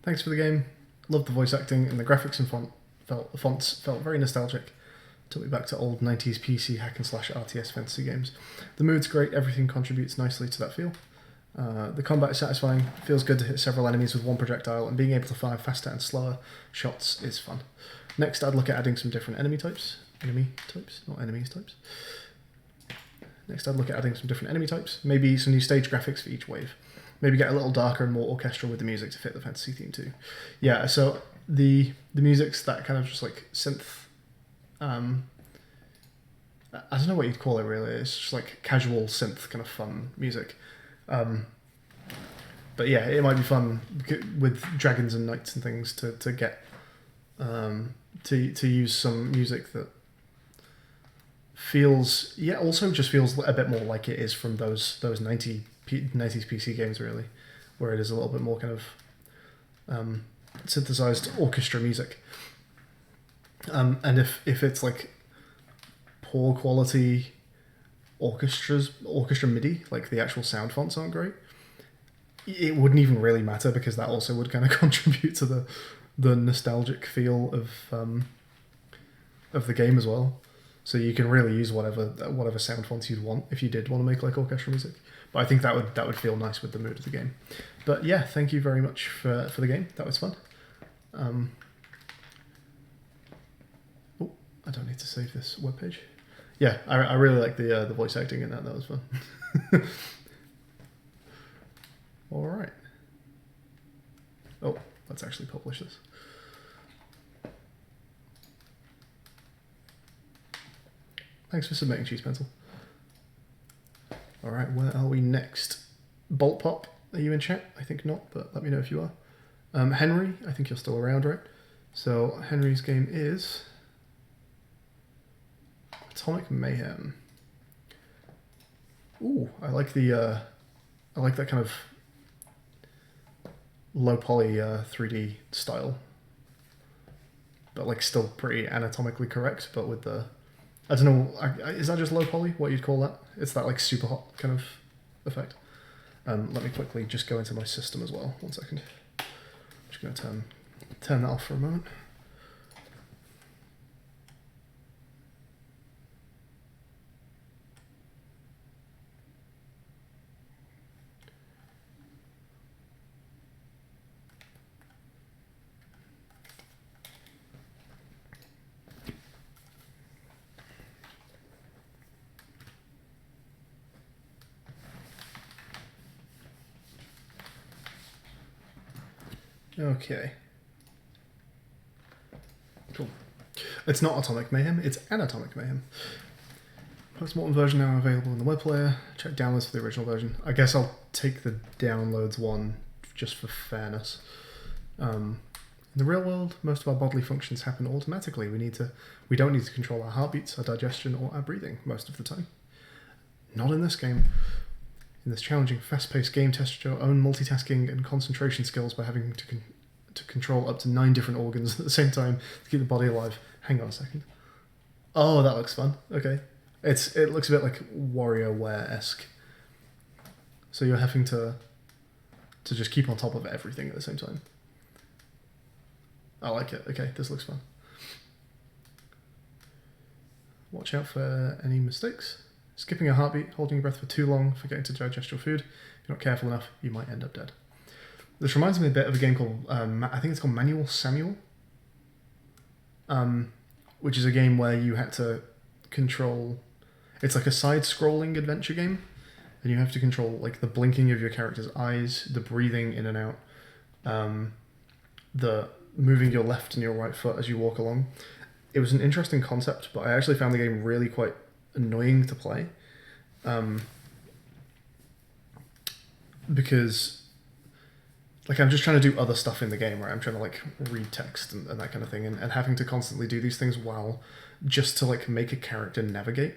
Thanks for the game. Loved the voice acting and the graphics and fonts felt very nostalgic. Took me back to old 90s PC hack and slash RTS fantasy games. The mood's great, everything contributes nicely to that feel. The combat is satisfying, feels good to hit several enemies with one projectile, and being able to fire faster and slower shots is fun. Next, I'd look at adding some different enemy types. Enemy types, not enemies types. Next, I'd look at adding some different enemy types, maybe some new stage graphics for each wave. Maybe get a little darker and more orchestral with the music to fit the fantasy theme too. Yeah, so the music's that kind of just like synth. I don't know what you'd call it really. It's just like casual synth kind of fun music. But yeah, it might be fun with dragons and knights and things to get to use some music that feels also just feels a bit more like it is from those 90s PC games really, where it is a little bit more kind of synthesized orchestra music. And if it's like poor quality orchestra MIDI, like the actual sound fonts aren't great, it wouldn't even really matter because that also would kind of contribute to the nostalgic feel of the game as well. So you can really use whatever sound fonts you'd want if you did want to make like orchestral music. But I think that would feel nice with the mood of the game. But yeah, thank you very much for the game. That was fun. I don't need to save this webpage. Yeah, I really like the voice acting in that. That was fun. All right. Oh, let's actually publish this. Thanks for submitting, Cheese Pencil. All right, where are we next? Bolt Pop, are you in chat? I think not, but let me know if you are. Henry, I think you're still around, right? So Henry's game is Atomic Mayhem. Ooh, I like that kind of low poly 3D style, but like still pretty anatomically correct, but with the, I don't know, is that just low poly, what you'd call that? It's that like super hot kind of effect. Let me quickly just go into my system as well, 1 second. I'm just going to turn that off for a moment. Okay. Cool. It's not Atomic Mayhem, it's Anatomic Mayhem. Post-mortem version now available in the web player. Check downloads for the original version. I guess I'll take the downloads one just for fairness. In the real world, most of our bodily functions happen automatically. We don't need to control our heartbeats, our digestion, or our breathing most of the time. Not in this game. In this challenging, fast-paced game, test your own multitasking and concentration skills by having to control up to 9 different organs at the same time to keep the body alive. Hang on a second. Oh, that looks fun. Okay. It looks a bit like WarioWare-esque. So you're having to just keep on top of everything at the same time. I like it. Okay, this looks fun. Watch out for any mistakes. Skipping a heartbeat, holding your breath for too long, forgetting to digest your food. If you're not careful enough, you might end up dead. This reminds me a bit of a game called, I think it's called Manual Samuel, which is a game where you had to control, it's like a side-scrolling adventure game, and you have to control like the blinking of your character's eyes, the breathing in and out, the moving your left and your right foot as you walk along. It was an interesting concept, but I actually found the game really quite annoying to play, because like I'm just trying to do other stuff in the game, right? I'm trying to like read text and that kind of thing, and having to constantly do these things while just to like make a character navigate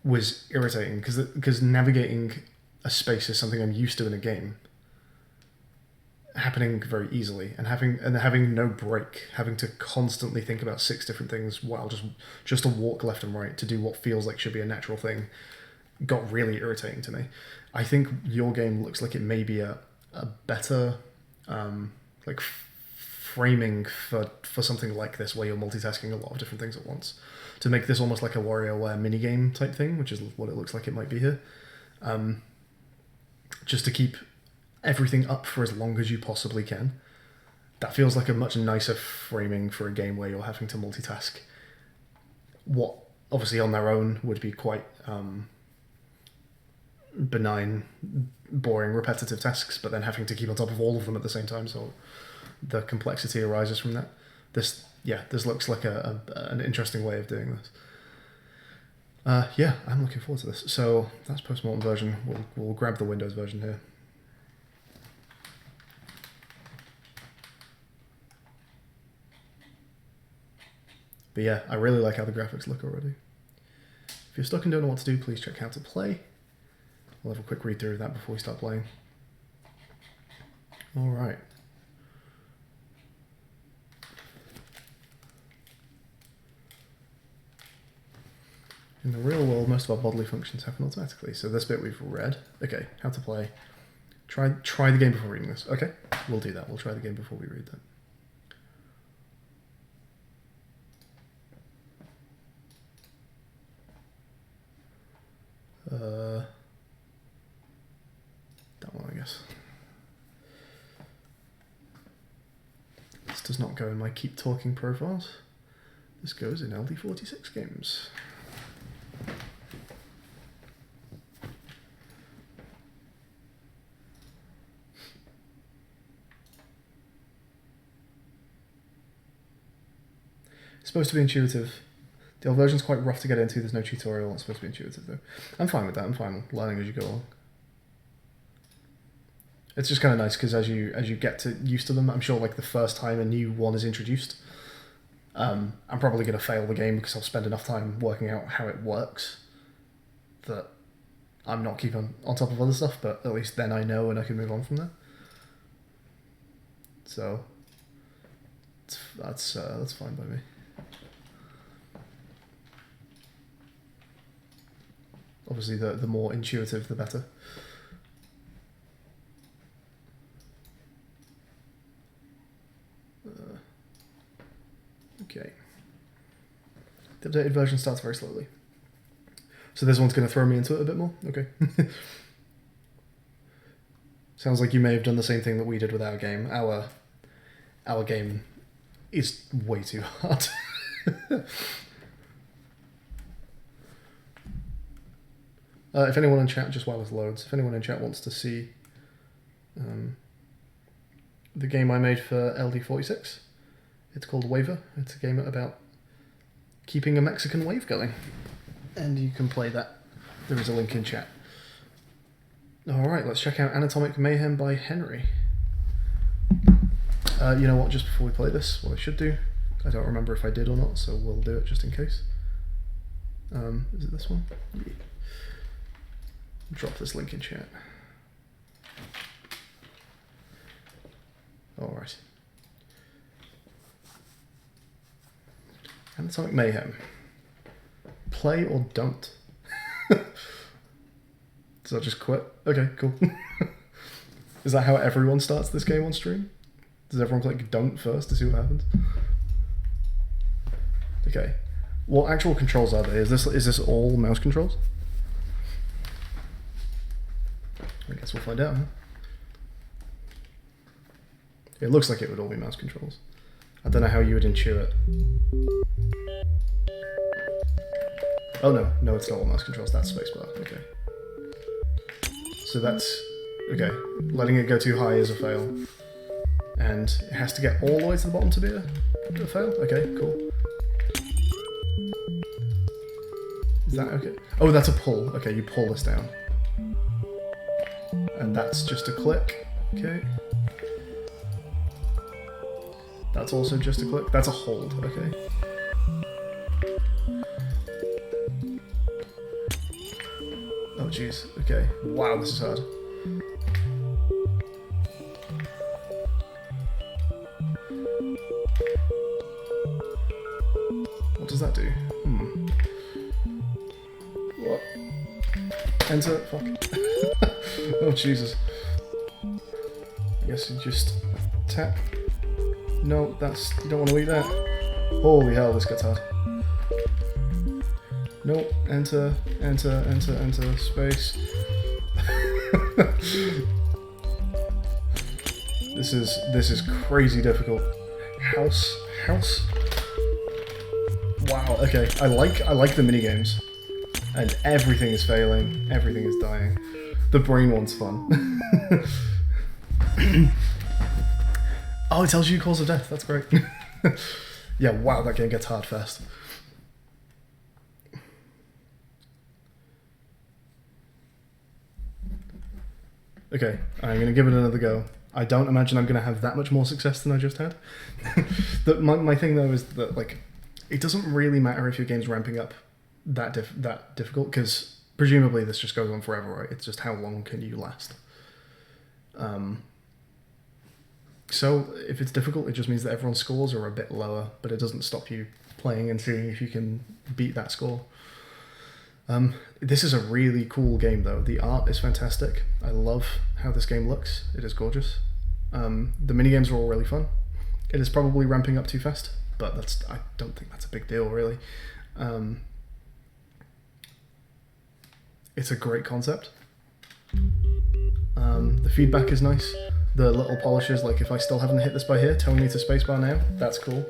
was irritating, because navigating a space is something I'm used to in a game, happening very easily, and having no break, having to constantly think about 6 different things while just to walk left and right to do what feels like should be a natural thing. got really irritating to me. I think your game looks like it may be a better like framing for something like this, where you're multitasking a lot of different things at once, to make this almost like a WarioWare minigame type thing, which is what it looks like it might be here. Just to keep everything up for as long as you possibly can. That feels like a much nicer framing for a game where you're having to multitask what obviously on their own would be quite benign, boring, repetitive tasks, but then having to keep on top of all of them at the same time, so the complexity arises from that. This looks like an interesting way of doing this. I'm looking forward to this. So that's postmortem version. We'll grab the Windows version here. But yeah, I really like how the graphics look already. If you're stuck and don't know what to do, please check How to Play. We'll have a quick read through of that before we start playing. All right. In the real world, most of our bodily functions happen automatically. So this bit we've read. Okay, How to Play. Try the game before reading this. Okay, we'll do that. We'll try the game before we read that. That one, I guess. This does not go in my Keep Talking profiles. This goes in LD46 games. It's supposed to be intuitive. The old version's quite rough to get into. There's no tutorial. It's supposed to be intuitive, though. I'm fine with that. I'm fine learning as you go along. It's just kind of nice because as you get used to them, I'm sure like the first time a new one is introduced, I'm probably going to fail the game because I'll spend enough time working out how it works that I'm not keeping on top of other stuff, but at least then I know and I can move on from there. So that's fine by me. Obviously, the more intuitive, the better. Okay. The updated version starts very slowly. So this one's going to throw me into it a bit more? Okay. Sounds like you may have done the same thing that we did with our game. Our game is way too hard. If anyone in chat, just while this loads, if anyone in chat wants to see the game I made for LD46, it's called Waver. It's a game about keeping a Mexican wave going. And you can play that. There is a link in chat. Alright, let's check out Anatomic Mayhem by Henry. You know what, just before we play this, what I should do, I don't remember if I did or not, so we'll do it just in case. Is it this one? Yeah. Drop this link in chat. Alright. Anatomic Mayhem. Play or don't? Does that just quit? Okay, cool. Is that how everyone starts this game on stream? Does everyone click don't first to see what happens? Okay. What actual controls are they? Is this all mouse controls? I guess we'll find out, huh? It looks like it would all be mouse controls. I don't know how you would intuit. Oh no, it's not all mouse controls, that's spacebar, okay. So that's, okay, letting it go too high is a fail. And it has to get all the way to the bottom to be a fail? Okay, cool. Is that okay? Oh, that's a pull. Okay, you pull this down. And that's just a click. Okay. That's also just a click. That's a hold. Okay. Oh, jeez. Okay. Wow, this is hard. What does that do? What? enter, fuck. Oh, Jesus. I guess you just tap. No, that's, you don't want to eat that. Holy hell, this gets hard. Nope, enter, enter, enter, enter, space. This is crazy difficult. House. Wow, okay, I like the minigames. And everything is failing, everything is dying. The brain one's fun. Oh, it tells you cause of death, that's great. Yeah, wow, that game gets hard fast. Okay, I'm gonna give it another go. I don't imagine I'm gonna have that much more success than I just had. My thing though is that, like, it doesn't really matter if your game's ramping up that difficult, because presumably this just goes on forever, right? It's just how long can you last. So if it's difficult, it just means that everyone's scores are a bit lower, but it doesn't stop you playing and seeing if you can beat that score. This is a really cool game though. The art is fantastic. I love how this game looks. It is gorgeous. The minigames are all really fun. It is probably ramping up too fast, but I don't think that's a big deal really. It's a great concept. The feedback is nice. The little polishes, like if I still haven't hit this by here, telling me to spacebar now, that's cool.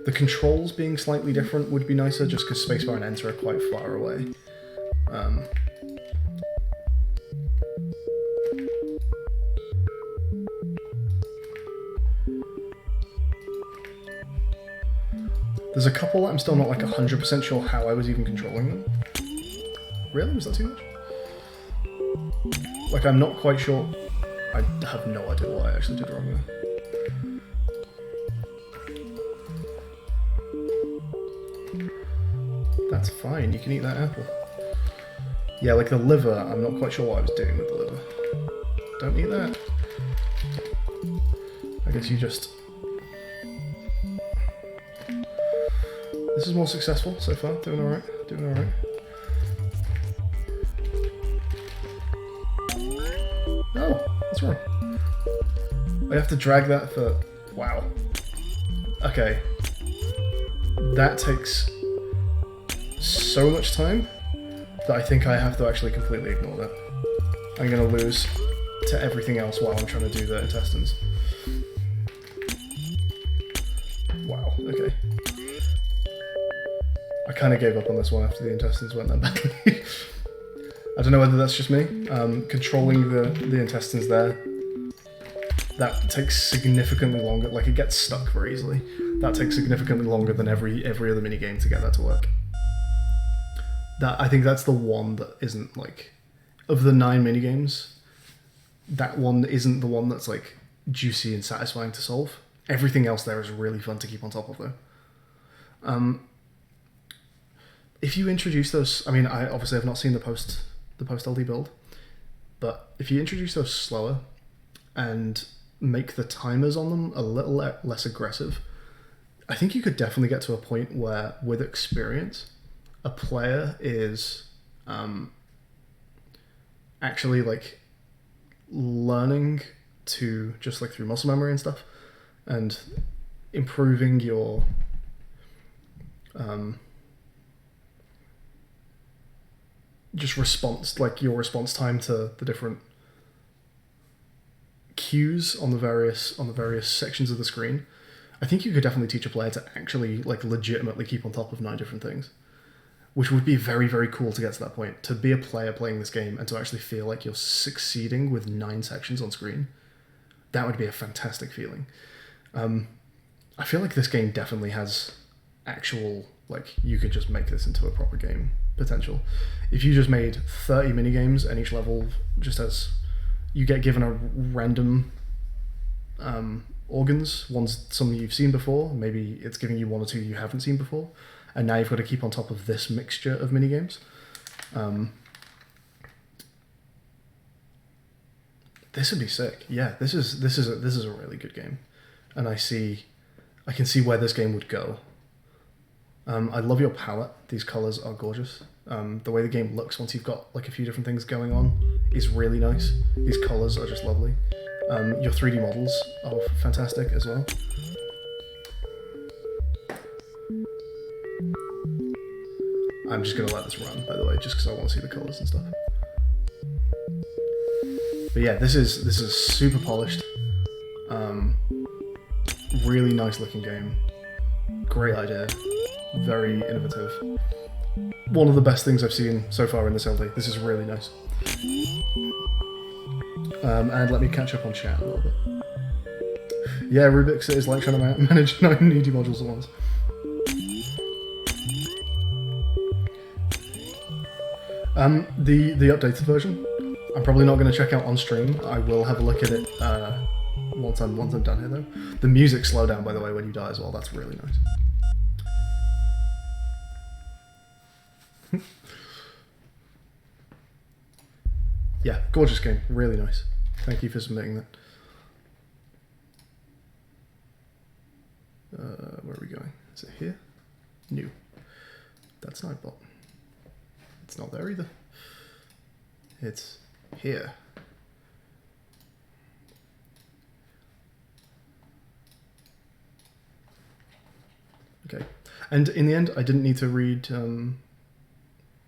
The controls being slightly different would be nicer, just because spacebar and enter are quite far away. There's a couple that I'm still not like 100% sure how I was even controlling them. Really? Was that too much? Like, I'm not quite sure. I have no idea what I actually did wrong there. That's fine, you can eat that apple. Yeah, like the liver, I'm not quite sure what I was doing with the liver. Don't eat that. I guess you just... This is more successful so far, doing alright, doing alright. Oh, what's wrong? I have to drag that for... Wow. Okay. That takes so much time that I think I have to actually completely ignore that. I'm gonna lose to everything else while I'm trying to do the intestines. Wow, okay. I kind of gave up on this one after the intestines went that badly. I don't know whether that's just me. Controlling the intestines there, that takes significantly longer. Like, it gets stuck very easily. That takes significantly longer than every other minigame to get that to work. I think that's the one that isn't, like, of the 9 minigames, that one isn't the one that's, like, juicy and satisfying to solve. Everything else there is really fun to keep on top of, though. If you introduce those, I mean, I obviously have not seen the post LD build, but if you introduce those slower and make the timers on them a little less aggressive, I think you could definitely get to a point where, with experience, a player is actually, like, learning to, just like through muscle memory and stuff, and improving your just response, like your response time to the different cues on the various sections of the screen. I think you could definitely teach a player to actually, like, legitimately keep on top of 9 different things, which would be very, very cool to get to that point. To be a player playing this game and to actually feel like you're succeeding with 9 sections on screen, that would be a fantastic feeling. I feel like this game definitely has actual, like, you could just make this into a proper game potential. If you just made 30 minigames and each level just has, you get given a random organs, ones some you've seen before, maybe it's giving you 1 or 2 you haven't seen before, and now you've got to keep on top of this mixture of minigames. This would be sick. Yeah, this is a really good game, and I can see where this game would go. I love your palette. These colors are gorgeous. The way the game looks once you've got like a few different things going on is really nice. These colours are just lovely. Your 3D models are fantastic as well. I'm just gonna let this run, by the way, just because I want to see the colours and stuff. But yeah, this is super polished. Really nice looking game. Great idea. Very innovative. One of the best things I've seen so far in this LD. This is really nice. And let me catch up on chat a little bit. Yeah, Rubik's is like trying to manage 9 needy modules at once. The updated version, I'm probably not going to check out on stream. I will have a look at it once I'm done here though. The music slowdown, by the way, when you die as well. That's really nice. Yeah, gorgeous game. Really nice. Thank you for submitting that. Where are we going? Is it here? New. That's Nightbot. It's not there either. It's here. Okay. And in the end, I didn't need to read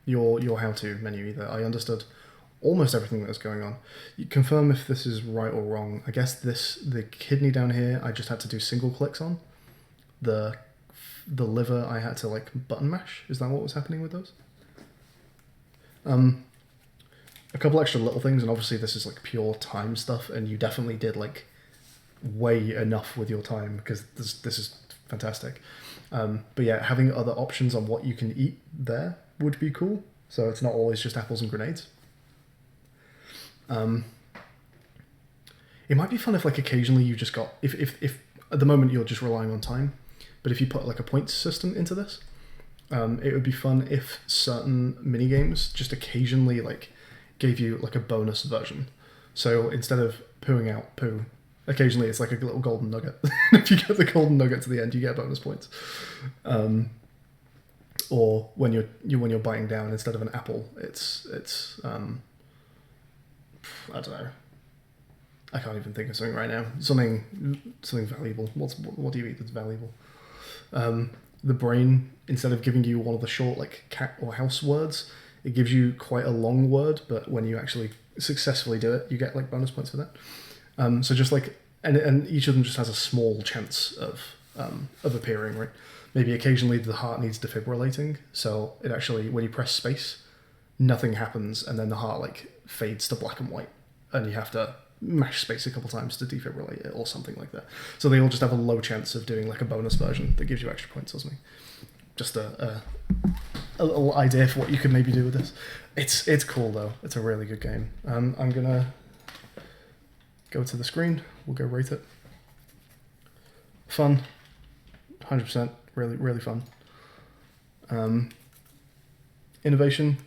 your how-to menu either. I understood almost everything that was going on. You confirm if this is right or wrong. I guess the kidney down here, I just had to do single clicks on. The liver, I had to like button mash. Is that what was happening with those? A couple extra little things, and obviously this is like pure time stuff, and you definitely did like way enough with your time because this is fantastic. But yeah, having other options on what you can eat there would be cool. So it's not always just apples and grenades. It might be fun if like occasionally you just got if at the moment you're just relying on time, but if you put like a points system into this, it would be fun if certain mini games just occasionally like gave you like a bonus version. So instead of pooing out poo, occasionally it's like a little golden nugget. If you get the golden nugget to the end, you get bonus points. Or when you're biting down, instead of an apple, it's I don't know. I can't even think of something right now. Something valuable. What do you eat that's valuable? The brain, instead of giving you one of the short like cat or house words, it gives you quite a long word, but when you actually successfully do it, you get like bonus points for that. So just like, and each of them just has a small chance of appearing, right? Maybe occasionally the heart needs defibrillating, so it actually, when you press space, nothing happens, and then the heart like fades to black and white, and you have to mash space a couple times to defibrillate it or something like that. So they all just have a low chance of doing like a bonus version that gives you extra points or something. Just a little idea for what you could maybe do with this. It's cool though. It's a really good game. I'm gonna go to the screen. We'll go rate it. Fun, 100%. Really fun. Innovation,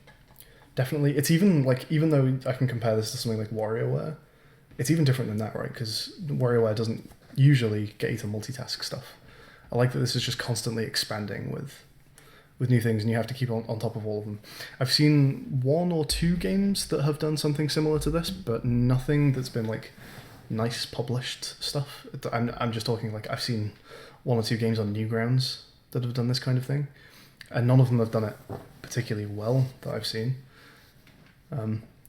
definitely. It's even like, even though I can compare this to something like WarioWare, it's even different than that, right? Because WarioWare doesn't usually get you to multitask stuff. I like that this is just constantly expanding with new things, and you have to keep on top of all of them. I've seen 1 or 2 games that have done something similar to this, but nothing that's been like nice published stuff. I'm just talking like I've seen 1 or 2 games on Newgrounds that have done this kind of thing, and none of them have done it particularly well that I've seen.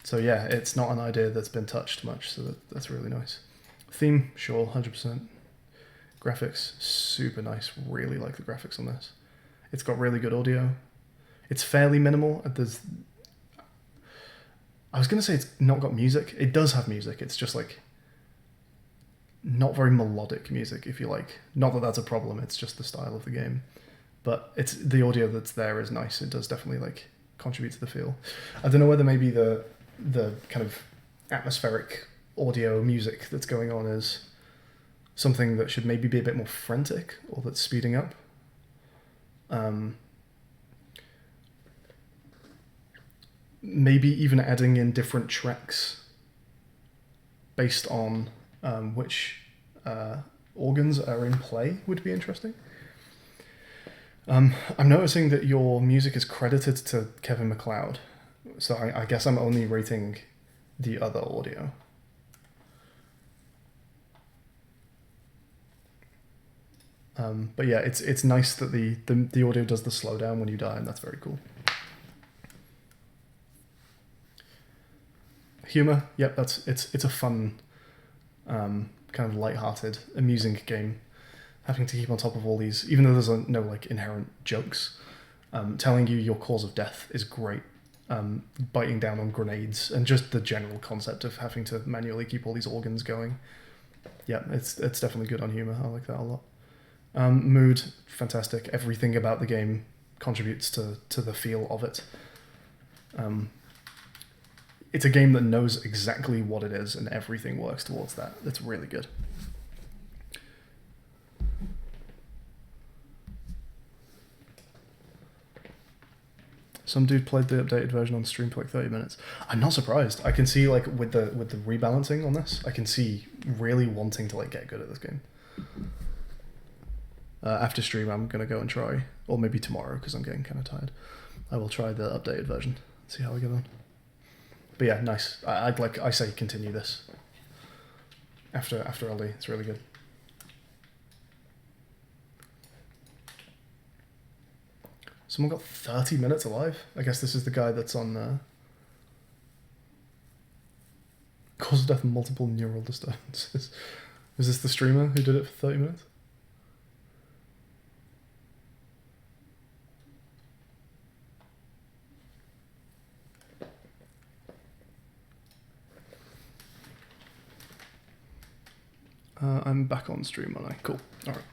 So yeah, it's not an idea that's been touched much, so that's really nice. Theme, sure, 100%. Graphics, super nice. Really like the graphics on this. It's got really good audio. It's fairly minimal. I was going to say it's not got music. It does have music. It's just like not very melodic music, if you like. Not that that's a problem. It's just the style of the game. But it's the audio that's there is nice. It does definitely like contribute to the feel. I don't know whether maybe the kind of atmospheric audio music that's going on is something that should maybe be a bit more frantic, or that's speeding up. Maybe even adding in different tracks based on which organs are in play would be interesting. I'm noticing that your music is credited to Kevin MacLeod, so I guess I'm only rating the other audio. But yeah, it's nice that the audio does the slowdown when you die, and that's very cool. Humor, yep, it's a fun, kind of light-hearted, amusing game. Having to keep on top of all these, even though there's no like inherent jokes, telling you your cause of death is great. Biting down on grenades and just the general concept of having to manually keep all these organs going. Yeah, it's definitely good on humor. I like that a lot. Mood, fantastic. Everything about the game contributes to the feel of it. It's a game that knows exactly what it is, and everything works towards that. It's really good. Some dude played the updated version on stream for like 30 minutes. I'm not surprised. I can see like with the rebalancing on this, I can see really wanting to like get good at this game. After stream, I'm gonna go and try, or maybe tomorrow because I'm getting kind of tired. I will try the updated version, see how we get on. But yeah, nice. I say continue this after LD. It's really good. Someone got 30 minutes alive. I guess this is the guy that's on cause of death and multiple neural disturbances. Was this the streamer who did it for 30 minutes? I'm back on stream, aren't I? Cool. All right.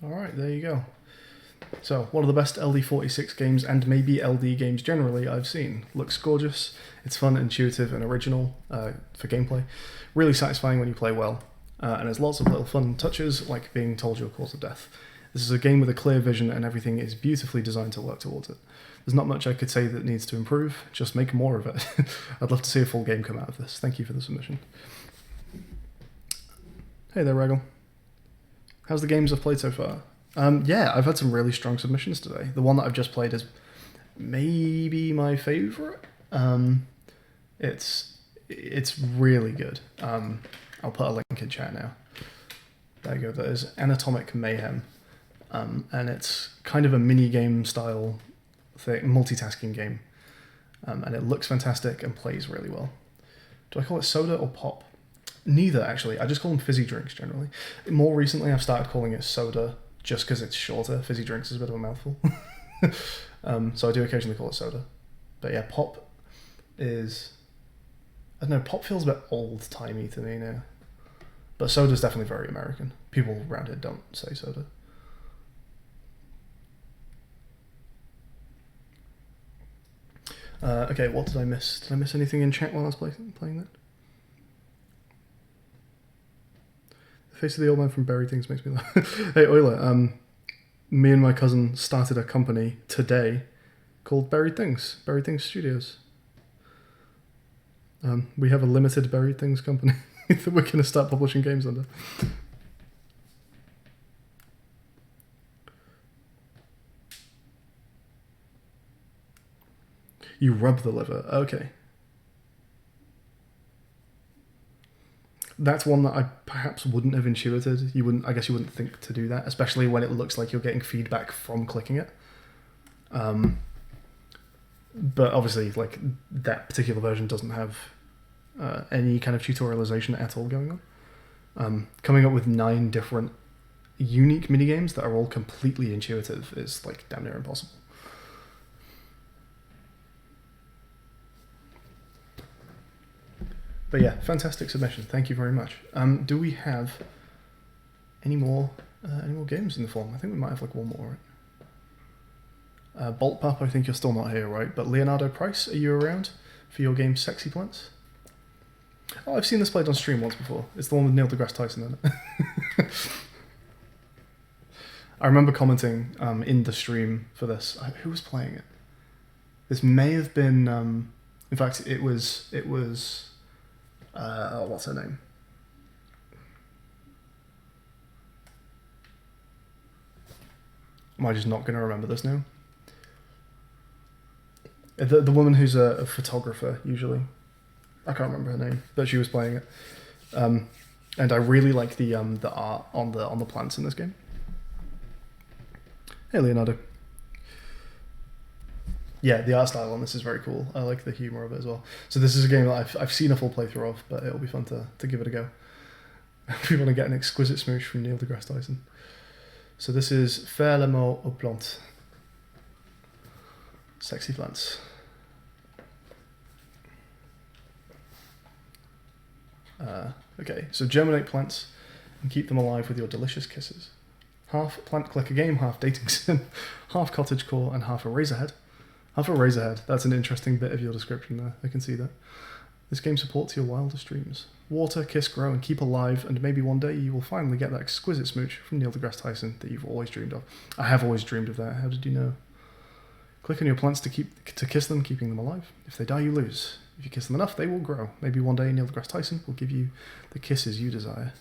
Alright, there you go. So, one of the best LD46 games, and maybe LD games generally, I've seen. Looks gorgeous, it's fun, intuitive, and original for gameplay. Really satisfying when you play well, and there's lots of little fun touches, like being told your cause of death. This is a game with a clear vision, and everything is beautifully designed to work towards it. There's not much I could say that needs to improve, just make more of it. I'd love to see a full game come out of this. Thank you for the submission. Hey there, Raggle. How's the games I've played so far? Yeah, I've had some really strong submissions today. The one that I've just played is maybe my favourite. It's really good. I'll put a link in chat now. There you go. That is Anatomic Mayhem, and it's kind of a mini game style multitasking game, and it looks fantastic and plays really well. Do I call it soda or pop? Neither, actually. I just call them fizzy drinks generally. More recently, I've started calling it soda just because it's shorter. Fizzy drinks is a bit of a mouthful. So I do occasionally call it soda. But yeah, pop is... I don't know, pop feels a bit old-timey to me now. But soda's definitely very American. People around here don't say soda. Okay, what did I miss? Did I miss anything in chat while I was playing that? The face of the old man from Buried Things makes me laugh. Hey, Euler, me and my cousin started a company today called Buried Things Studios. We have a limited Buried Things company that we're going to start publishing games under. You rub the liver. Okay. That's one that I perhaps wouldn't have intuited. I guess you wouldn't think to do that, especially when it looks like you're getting feedback from clicking it. But obviously, like, that particular version doesn't have any kind of tutorialization at all going on. Coming up with 9 different unique minigames that are all completely intuitive is, like, damn near impossible. But yeah, fantastic submission. Thank you very much. Do we have any more games in the form? I think we might have like one more, right? Bolt Pup, I think you're still not here, right? But Leonardo Price, are you around for your game Sexy Plants? Oh, I've seen this played on stream once before. It's the one with Neil deGrasse Tyson in it. I remember commenting in the stream for this. Who was playing it? This may have been... in fact, it was what's her name? Am I just not going to remember this now? The woman who's a photographer, usually. I can't remember her name, but she was playing it. And I really like the art on the plants in this game. Hey, Leonardo. Yeah, the art style on this is very cool. I like the humour of it as well. So this is a game that I've seen a full playthrough of, but it'll be fun to give it a go. If we want to get an exquisite smooch from Neil deGrasse Tyson. So this is Faire l'amour aux plantes. Sexy plants. Okay, so germinate plants and keep them alive with your delicious kisses. Half plant clicker game, half dating sim, half cottagecore, and half a razorhead. Half a razorhead. That's an interesting bit of your description there. I can see that. This game supports your wildest dreams. Water, kiss, grow, and keep alive, and maybe one day you will finally get that exquisite smooch from Neil deGrasse Tyson that you've always dreamed of. I have always dreamed of that. How did you know? Click on your plants to kiss them, keeping them alive. If they die, you lose. If you kiss them enough, they will grow. Maybe one day Neil deGrasse Tyson will give you the kisses you desire.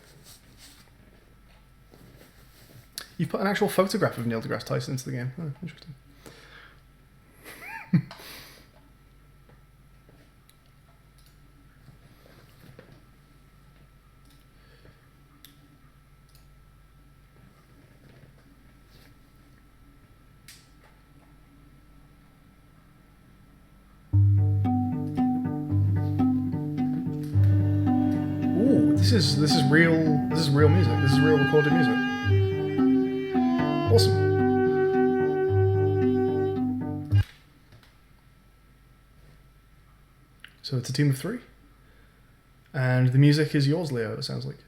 You've put an actual photograph of Neil deGrasse Tyson into the game. Oh, interesting. Ooh, this is real music. This is real recorded music. Awesome. So it's a team of 3. And the music is yours, Leo, it sounds like.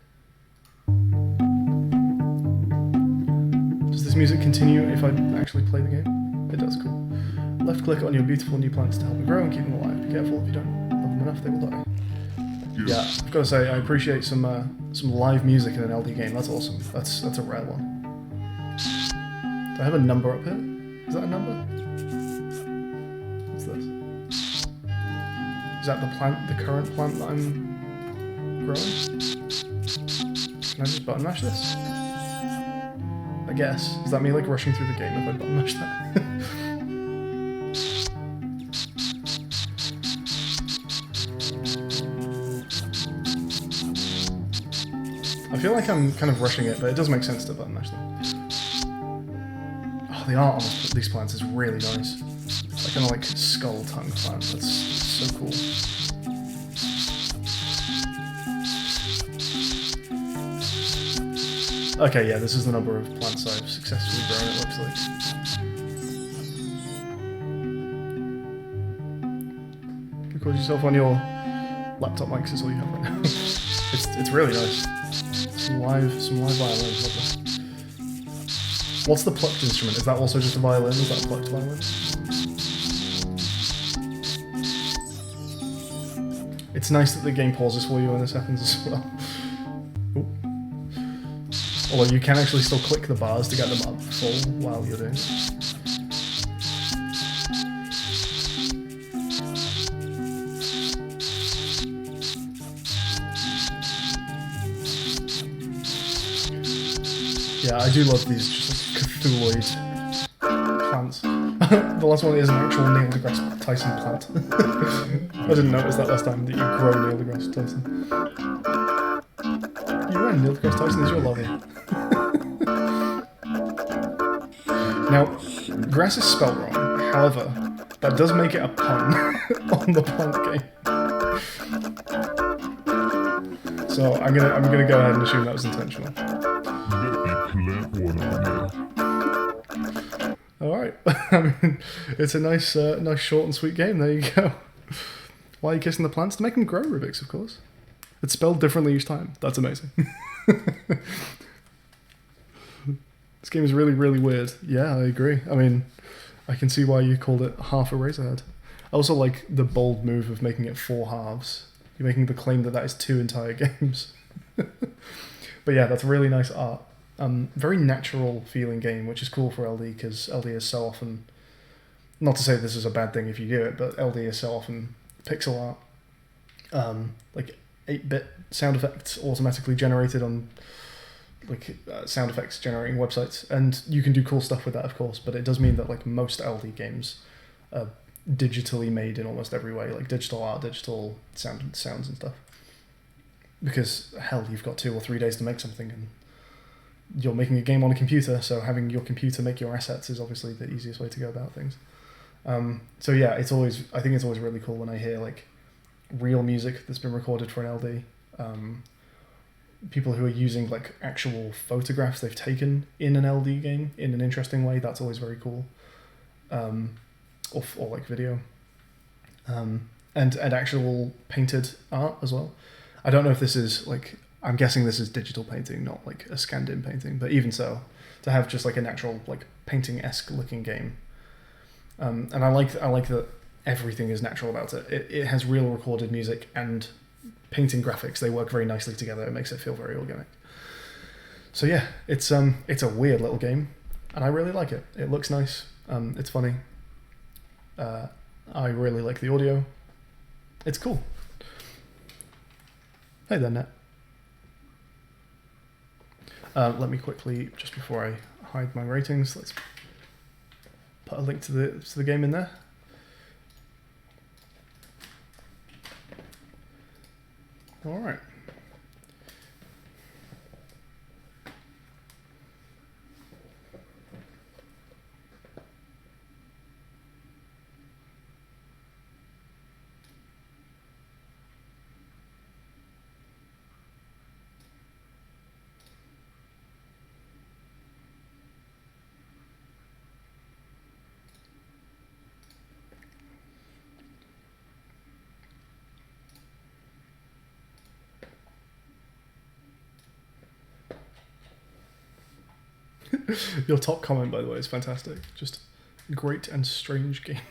Does this music continue if I actually play the game? It does, cool. Left click on your beautiful new plants to help them grow and keep them alive. Be careful, if you don't love them enough, they will die. Yeah, I've got to say, I appreciate some live music in an LD game. That's awesome. That's a rare one. Do I have a number up here? Is that a number? What's this? Is that the current plant that I'm growing? Can I just button mash this? I guess. Does that mean like rushing through the game if I button mash that? I feel like I'm kind of rushing it, but it does make sense to button mash them. Oh, the art on these plants is really nice. That kind of like skull tongue plant. That's so cool. Okay, yeah, this is the number of plants I've successfully grown, it looks like. Record yourself on your laptop mics is all you have right now. it's really nice. Some live violins, lovely. What's the plucked instrument? Is that also just a violin? Is that a plucked violin? It's nice that the game pauses for you when this happens as well. Ooh. Although you can actually still click the bars to get them up full while you're doing it. Yeah, I do love these just like Cthulhuid plants. The last one is an actual Neil deGrasse Tyson plant. I didn't notice that last time that you grow Neil deGrasse Tyson. You're right, Neil deGrasse Tyson is your lobby. Now, grass is spelt wrong, however, that does make it a pun on the plant game. So I'm gonna go ahead and assume that was intentional. Alright, I mean, it's a nice short and sweet game, there you go. Why are you kissing the plants? To make them grow, Rubik's, of course. It's spelled differently each time. That's amazing. This game is really, really weird. Yeah, I agree. I mean, I can see why you called it half a Razorhead. I also like the bold move of making it 4 halves. You're making the claim that is 2 entire games. But yeah, that's really nice art. Very natural feeling game, which is cool for LD because LD is so often, not to say this is a bad thing if you do it, but LD is so often pixel art, like 8-bit sound effects automatically generated on like sound effects generating websites, and you can do cool stuff with that, of course, but it does mean that like most LD games are digitally made in almost every way, like digital art, digital sounds and stuff, because hell, you've got 2 or 3 days to make something, and you're making a game on a computer, so having your computer make your assets is obviously the easiest way to go about things. So yeah, I think it's always really cool when I hear like real music that's been recorded for an LD. People who are using like actual photographs they've taken in an LD game in an interesting way. That's always very cool. Or like video. And actual painted art as well. I don't know if this is like, I'm guessing this is digital painting, not like a scanned-in painting, but even so, to have just like a natural like painting-esque looking game. And I like that everything is natural about it. It has real recorded music and painting graphics. They work very nicely together. It makes it feel very organic. So yeah, it's a weird little game, and I really like it. It looks nice. It's funny. I really like the audio. It's cool. Hey there, Net. Let me quickly, just before I hide my ratings, let's put a link to the game in there. All right. Your top comment, by the way, is fantastic. Just great and strange game.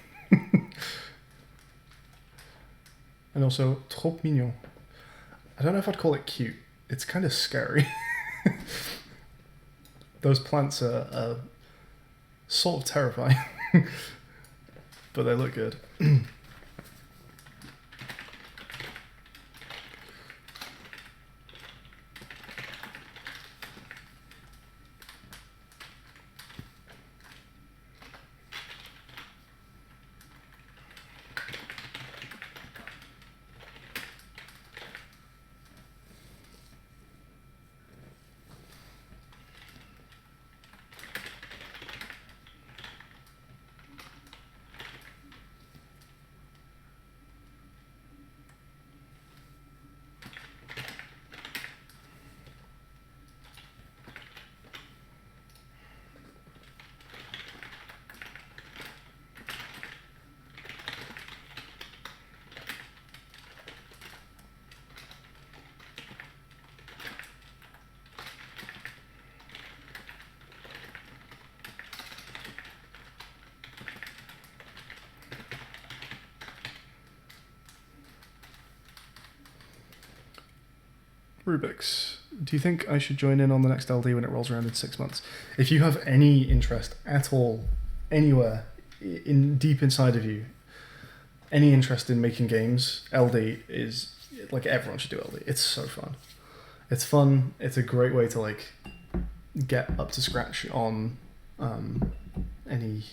And also, trop mignon. I don't know if I'd call it cute. It's kind of scary. Those plants are sort of terrifying. But they look good. Rubik's, do you think I should join in on the next LD when it rolls around in 6 months? If you have any interest at all, anywhere, in deep inside of you, any interest in making games, LD is, like, everyone should do LD. It's so fun. It's fun. It's a great way to, like, get up to scratch on any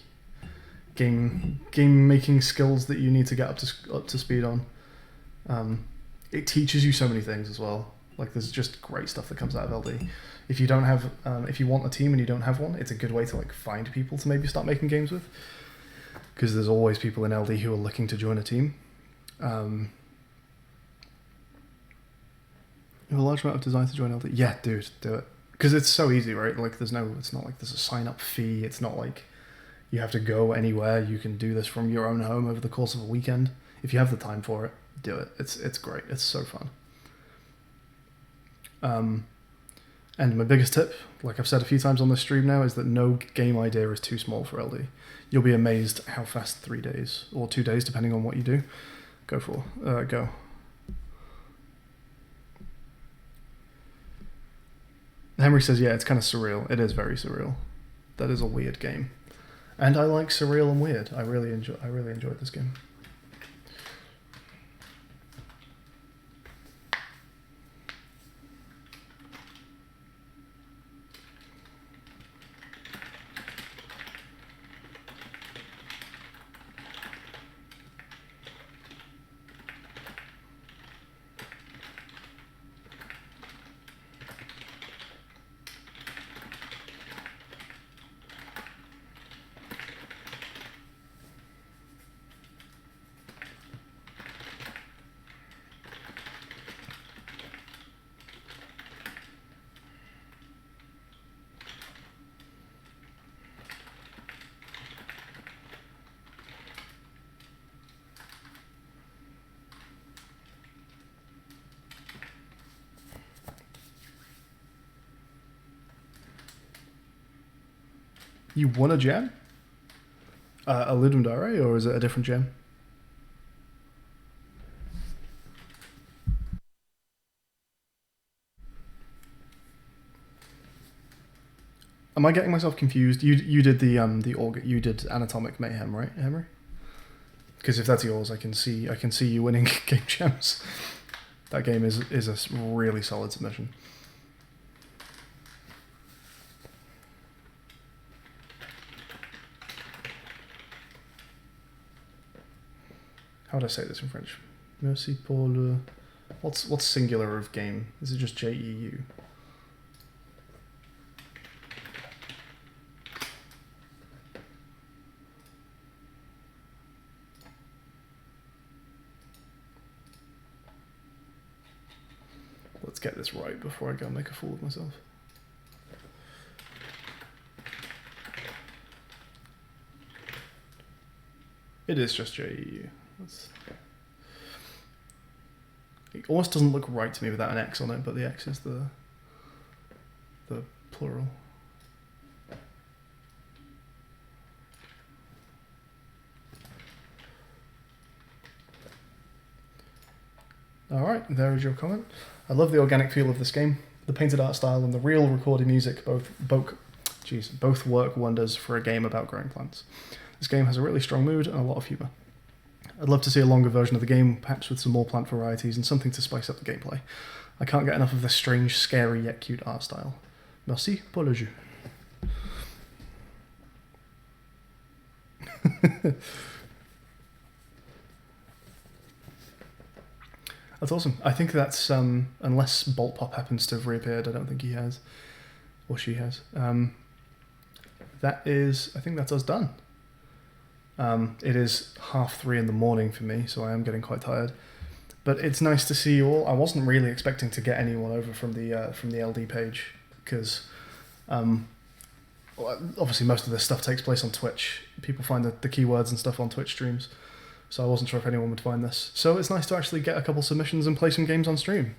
game making skills that you need to get up to speed on. It teaches you so many things as well. Like, there's just great stuff that comes out of LD. If you don't have, if you want a team and you don't have one, it's a good way to, like, find people to maybe start making games with. Because there's always people in LD who are looking to join a team. You have a large amount of desire to join LD. Yeah, dude, do it. Because it's so easy, right? Like, it's not like there's a sign-up fee. It's not like you have to go anywhere. You can do this from your own home over the course of a weekend. If you have the time for it, do it. It's great. It's so fun. And my biggest tip, like I've said a few times on this stream now, is that no game idea is too small for LD. You'll be amazed how fast 3 days, or 2 days, depending on what you do, go. Henry says, yeah, it's kind of surreal. It is very surreal. That is a weird game. And I like surreal and weird. I really enjoyed this game. You won a gem? A Ludum Dare, or is it a different gem? Am I getting myself confused? You did the you did Anatomic Mayhem, right, Henry? Because if that's yours, I can see you winning game gems. That game is a really solid submission. How would I say this in French? Merci pour le... What's singular of game? Is it just JEU? Let's get this right before I go and make a fool of myself. It is just JEU. It almost doesn't look right to me without an X on it, but the X is the plural. Alright, there is your comment. I love the organic feel of this game. The painted art style and the real recorded music both work wonders for a game about growing plants. This game has a really strong mood and a lot of humour. I'd love to see a longer version of the game, perhaps with some more plant varieties and something to spice up the gameplay. I can't get enough of this strange, scary yet cute art style. Merci pour le jeu. That's awesome. I think that's, unless Bolt Pop happens to have reappeared, I don't think he has, or she has. I think that's us done. It is 3:30 in the morning for me, so I am getting quite tired. But it's nice to see you all. I wasn't really expecting to get anyone over from the LD page, because obviously most of this stuff takes place on Twitch. People find the keywords and stuff on Twitch streams, so I wasn't sure if anyone would find this. So it's nice to actually get a couple submissions and play some games on stream.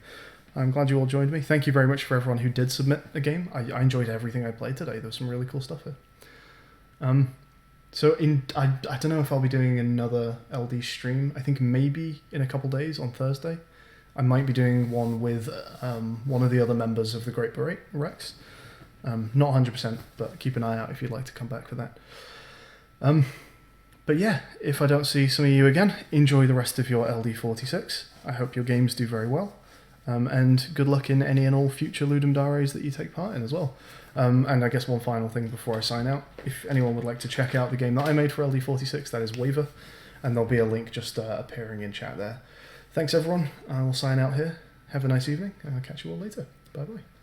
I'm glad you all joined me. Thank you very much for everyone who did submit a game. I enjoyed everything I played today. There was some really cool stuff here. So I don't know if I'll be doing another LD stream. I think maybe in a couple days on Thursday. I might be doing one with one of the other members of the Great Beret, Rex. Not 100%, but keep an eye out if you'd like to come back for that. But yeah, if I don't see some of you again, enjoy the rest of your LD46. I hope your games do very well. And good luck in any and all future Ludum Dares that you take part in as well. And I guess one final thing before I sign out, if anyone would like to check out the game that I made for LD46, that is Waver, and there'll be a link just appearing in chat there. Thanks everyone, I will sign out here. Have a nice evening, and I'll catch you all later. Bye bye.